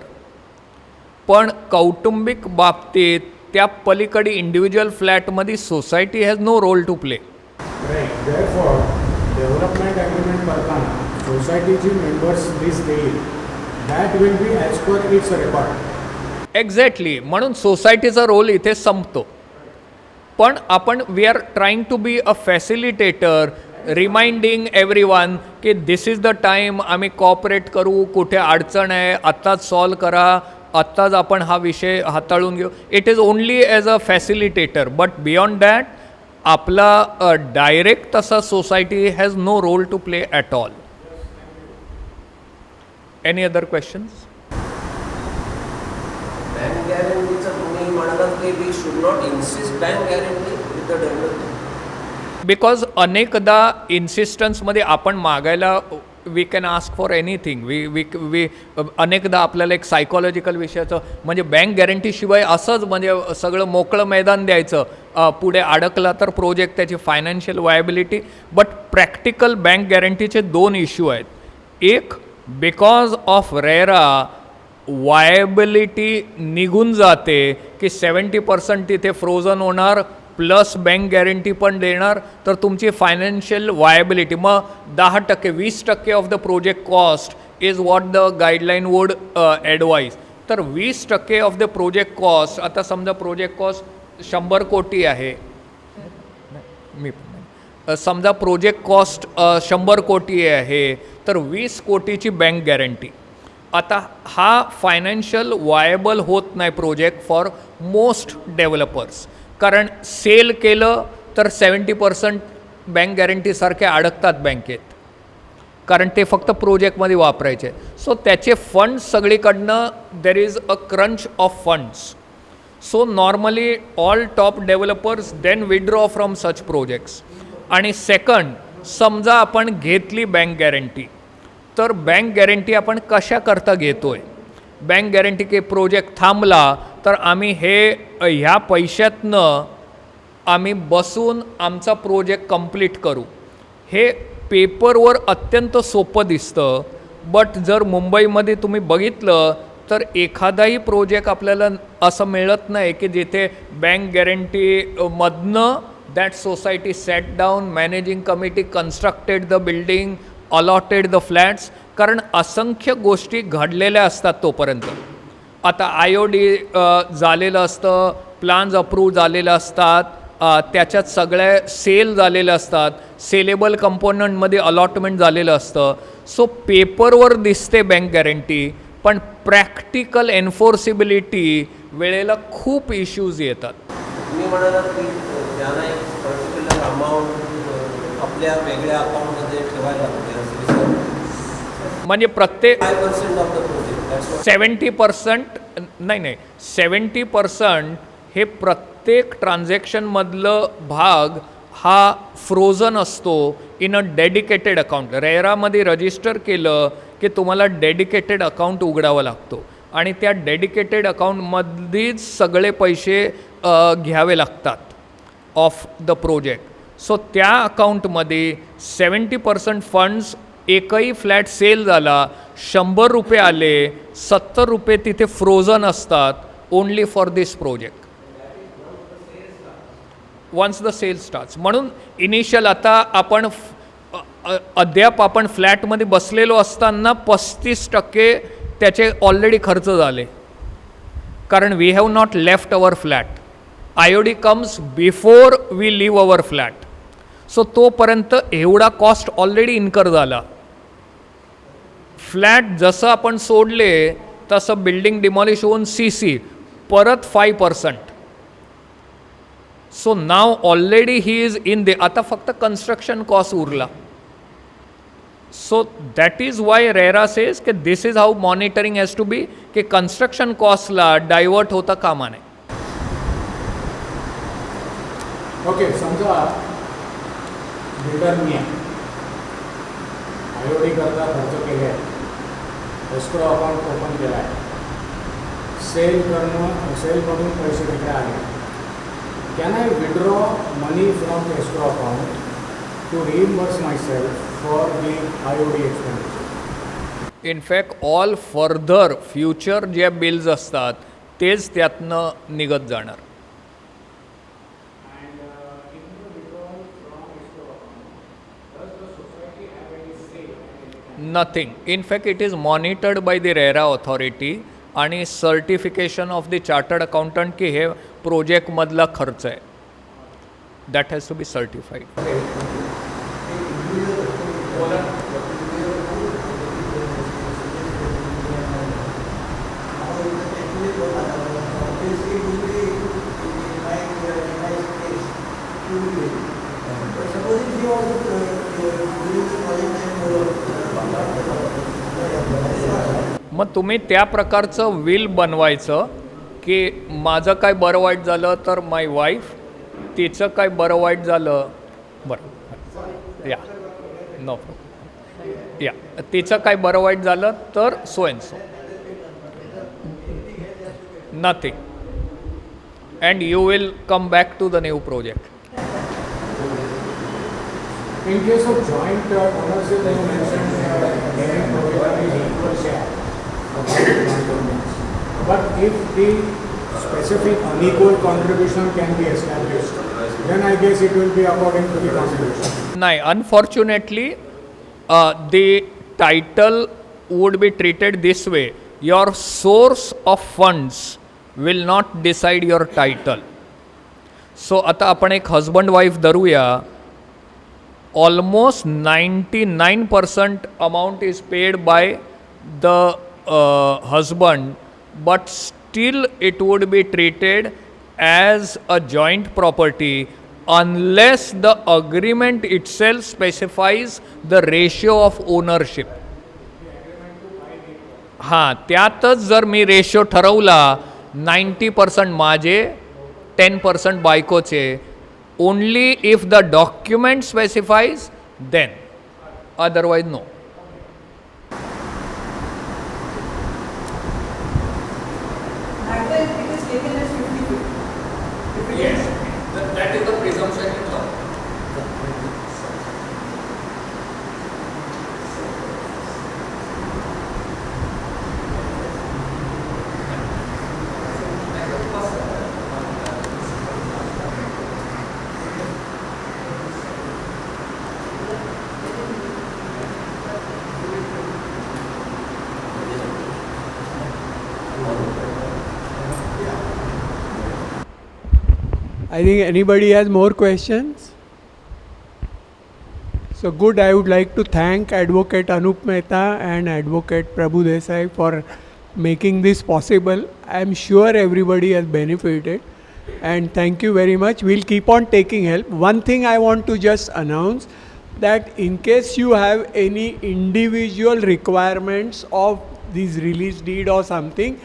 पण कौटुंबिक बाबतीत त्या पलीकडे इंडिव्हिज्युअल फ्लॅटमध्ये society has no role to play. Right. Therefore development agreement करताना सोसायटीची मेंबर्स लिस्ट देईल, that will be as per its record. Exactly, म्हणून सोसायटीचा रोल इथे संपतो. पण आपण we are trying to be a facilitator, reminding everyone की दिस इज द टाईम, आम्ही कॉपरेट करू, कुठे अडचण आहे आत्ताच सॉल्व करा, आत्ताच आपण हा विषय हाताळून घेऊ. It is only as a facilitator, but beyond that आपला डायरेक्ट तसा society has no role to play at all. Any other questions? Bank गॅरंटीचं तुम्ही म्हणालात की we should not insist bank guarantee with the developer. Because अनेकदा इन्सिस्टन्समध्ये आपण मागायला we can ask for anything. We अनेकदा आपल्याला एक सायकॉलॉजिकल विषयाचं म्हणजे बँक गॅरंटीशिवाय असंच म्हणजे सगळं मोकळं मैदान द्यायचं, पुढे अडकला तर प्रोजेक्ट, त्याची financial viability. But practical bank गॅरंटीचे दोन इश्यू आहेत. एक, बिकॉज ऑफ रेरा वायबिलिटी निघून जाते की 70% तिथे फ्रोझन होणार, प्लस बँक गॅरंटी पण देणार, तर तुमची फायनान्शियल वायबिलिटी मग 10%, 20% of the project cost is what the guideline would advise. तर 20% ऑफ द प्रोजेक्ट कॉस्ट, आता समजा प्रोजेक्ट कॉस्ट 100 कोटी आहे, समजा प्रोजेक्ट कॉस्ट 100 कोटी आहे, तर 20 कोटीची बँक गॅरंटी. आता हा फायनान्शियल वायबल होत नाही प्रोजेक्ट फॉर मोस्ट डेव्हलपर्स, कारण सेल केलं तर 70% बँक गॅरंटीसारखे अडकतात बँकेत, कारण ते फक्त प्रोजेक्टमध्ये वापरायचे. सो त्याचे फंड्स सगळीकडनं there is a crunch of funds. So normally all top developers then withdraw from such projects. आणि सेकंड, समजा आपण घेतली बँक गॅरंटी, तर बँक गॅरंटी आपण कशाकरता घेतो आहे? बँक गॅरंटी की प्रोजेक्ट थांबला तर आम्ही ह्या पैशातनं आम्ही बसून आमचा प्रोजेक्ट कंप्लीट करू. हे पेपरवर अत्यंत सोपं दिसतं, बट जर मुंबईमध्ये तुम्ही बघितलं तर एखादाही प्रोजेक्ट आपल्याला असं मिळत नाही की जिथे बँक गॅरंटीमधनं that society set down, managing committee constructed the building, allotted the flats, कारण असंख्य गोष्टी घडलेल्या असतात तोपर्यंत. आता IOD झालेलं असतं, प्लान्स अप्रूव्ह झालेलं असतात, त्याच्यात सगळ्या सेल झालेल्या असतात, सेलेबल कंपोनंटमध्ये अलॉटमेंट झालेलं असतं. सो पेपरवर दिसते बँक गॅरंटी, पण प्रॅक्टिकल एन्फोर्सिबिलिटी वेळेला खूप इश्यूज येतात. तुम्ही म्हणालात की त्यांना एक पर्टिक्युलर अमाऊंट आपल्या वेगळ्या अकाउंटमध्ये ठेवायला लागते, म्हणजे प्रत्येक 5% ऑफ द प्रोजेक्ट 70% नाही 70% हे प्रत्येक ट्रान्झॅक्शनमधलं भाग हा फ्रोझन असतो इन अ डेडिकेटेड अकाउंट. रेरामध्ये रजिस्टर केलं की तुम्हाला डेडिकेटेड अकाउंट उघडावं लागतो आणि त्या डेडिकेटेड अकाउंटमध्येच सगळे पैसे घ्यावे लागतात ऑफ द प्रोजेक्ट. सो त्या अकाउंटमध्ये 70% फंड्स, एकही फ्लॅट सेल झाला, 100 रुपये आले, 70 रुपये तिथे फ्रोझन असतात only for this project once the sale starts. म्हणून इनिशियल आता आपण अद्याप आपण फ्लॅटमध्ये बसलेलो असताना 35% त्याचे ऑलरेडी खर्च झाले, कारण we have not left our flat. IOD comes before we leave our flat. So तोपर्यंत एवढा कॉस्ट ऑलरेडी इन्कर झाला. फ्लॅट जसं आपण सोडले तसं बिल्डिंग डिमॉलिश होऊन CC परत 5%. सो नाव already he is in there. आता फक्त कन्स्ट्रक्शन कॉस्ट उरला. So that is why RERA says की this is how monitoring has to be, की कन्स्ट्रक्शन कॉस्टला डायवर्ट होता कामा नये. ओके, समजा बिल्डर मी आहे, IOD करता खर्च केले आहे, एस्क्रो अकाउंट ओपन केला आहे, सेलमधून पैसे तिकडे आले, can I withdraw money from escrow account to reimburse myself for the IOD expenditure? In fact all further future जे बिल्स असतात तेच त्यातनं निघत जाणार. Nothing. In fact, it is monitored by the RERA authority आणि certification of the chartered accountant की हे प्रोजेक्टमधला खर्च आहे, that has to be certified. मग तुम्ही त्या प्रकारचं विल बनवायचं की माझं काय बरं वाईट झालं तर माय वाईफ, तिचं काय बरं वाईट झालं, बरं या नो या तिचं काय बरं वाईट झालं तर so and so, nothing, and you will come back to the new project. In case of joint ownership, you mentioned giving provision is equal share. But if the specific unequal contribution can be established, then I guess it will be according to the constitution. नाही, unfortunately, the title would be treated this way. Your source of funds will not decide your title. So आता आपण एक हजबंड वाईफ धरूया. Almost 99% amount is paid by the husband, but still it would be treated as a joint property unless the agreement itself specifies the ratio of ownership. हां, त्यातच जर मी रेशो ठरवला 90% माझे 10% बायकोचे, only if the document specifies, then otherwise no. That way it is taken as 50-50. Yes, that is the presumption in law. I think anybody has more questions? So good, I would like to thank Advocate Anup Mehta and Advocate Prabhu Desai for making this possible. I am sure everybody has benefited and thank you very much. We'll keep on taking help. One thing I want to just announce, that in case you have any individual requirements of this release deed or something,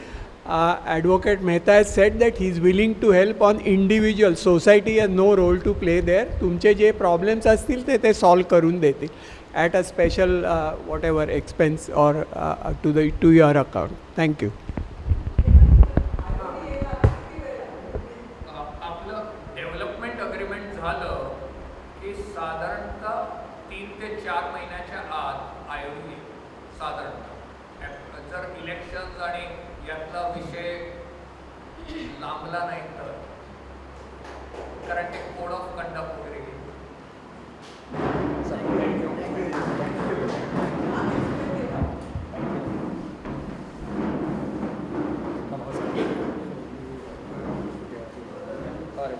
Advocate Mehta has said that he is willing to help on individual. Society has no role to play there. तुमचे जे प्रॉब्लेम्स असतील ते सॉल्व करून देतील at a special whatever expense or to your account. Thank you. आपलं डेव्हलपमेंट अग्रीमेंट झालं की साधारणतः 3 ते 4 महिन्याच्या आत आयोगी साधारणतः जर इलेक्शन्स आणि यातला विषय लांबला नाही तर कारण ते कोड ऑफ कंडक्ट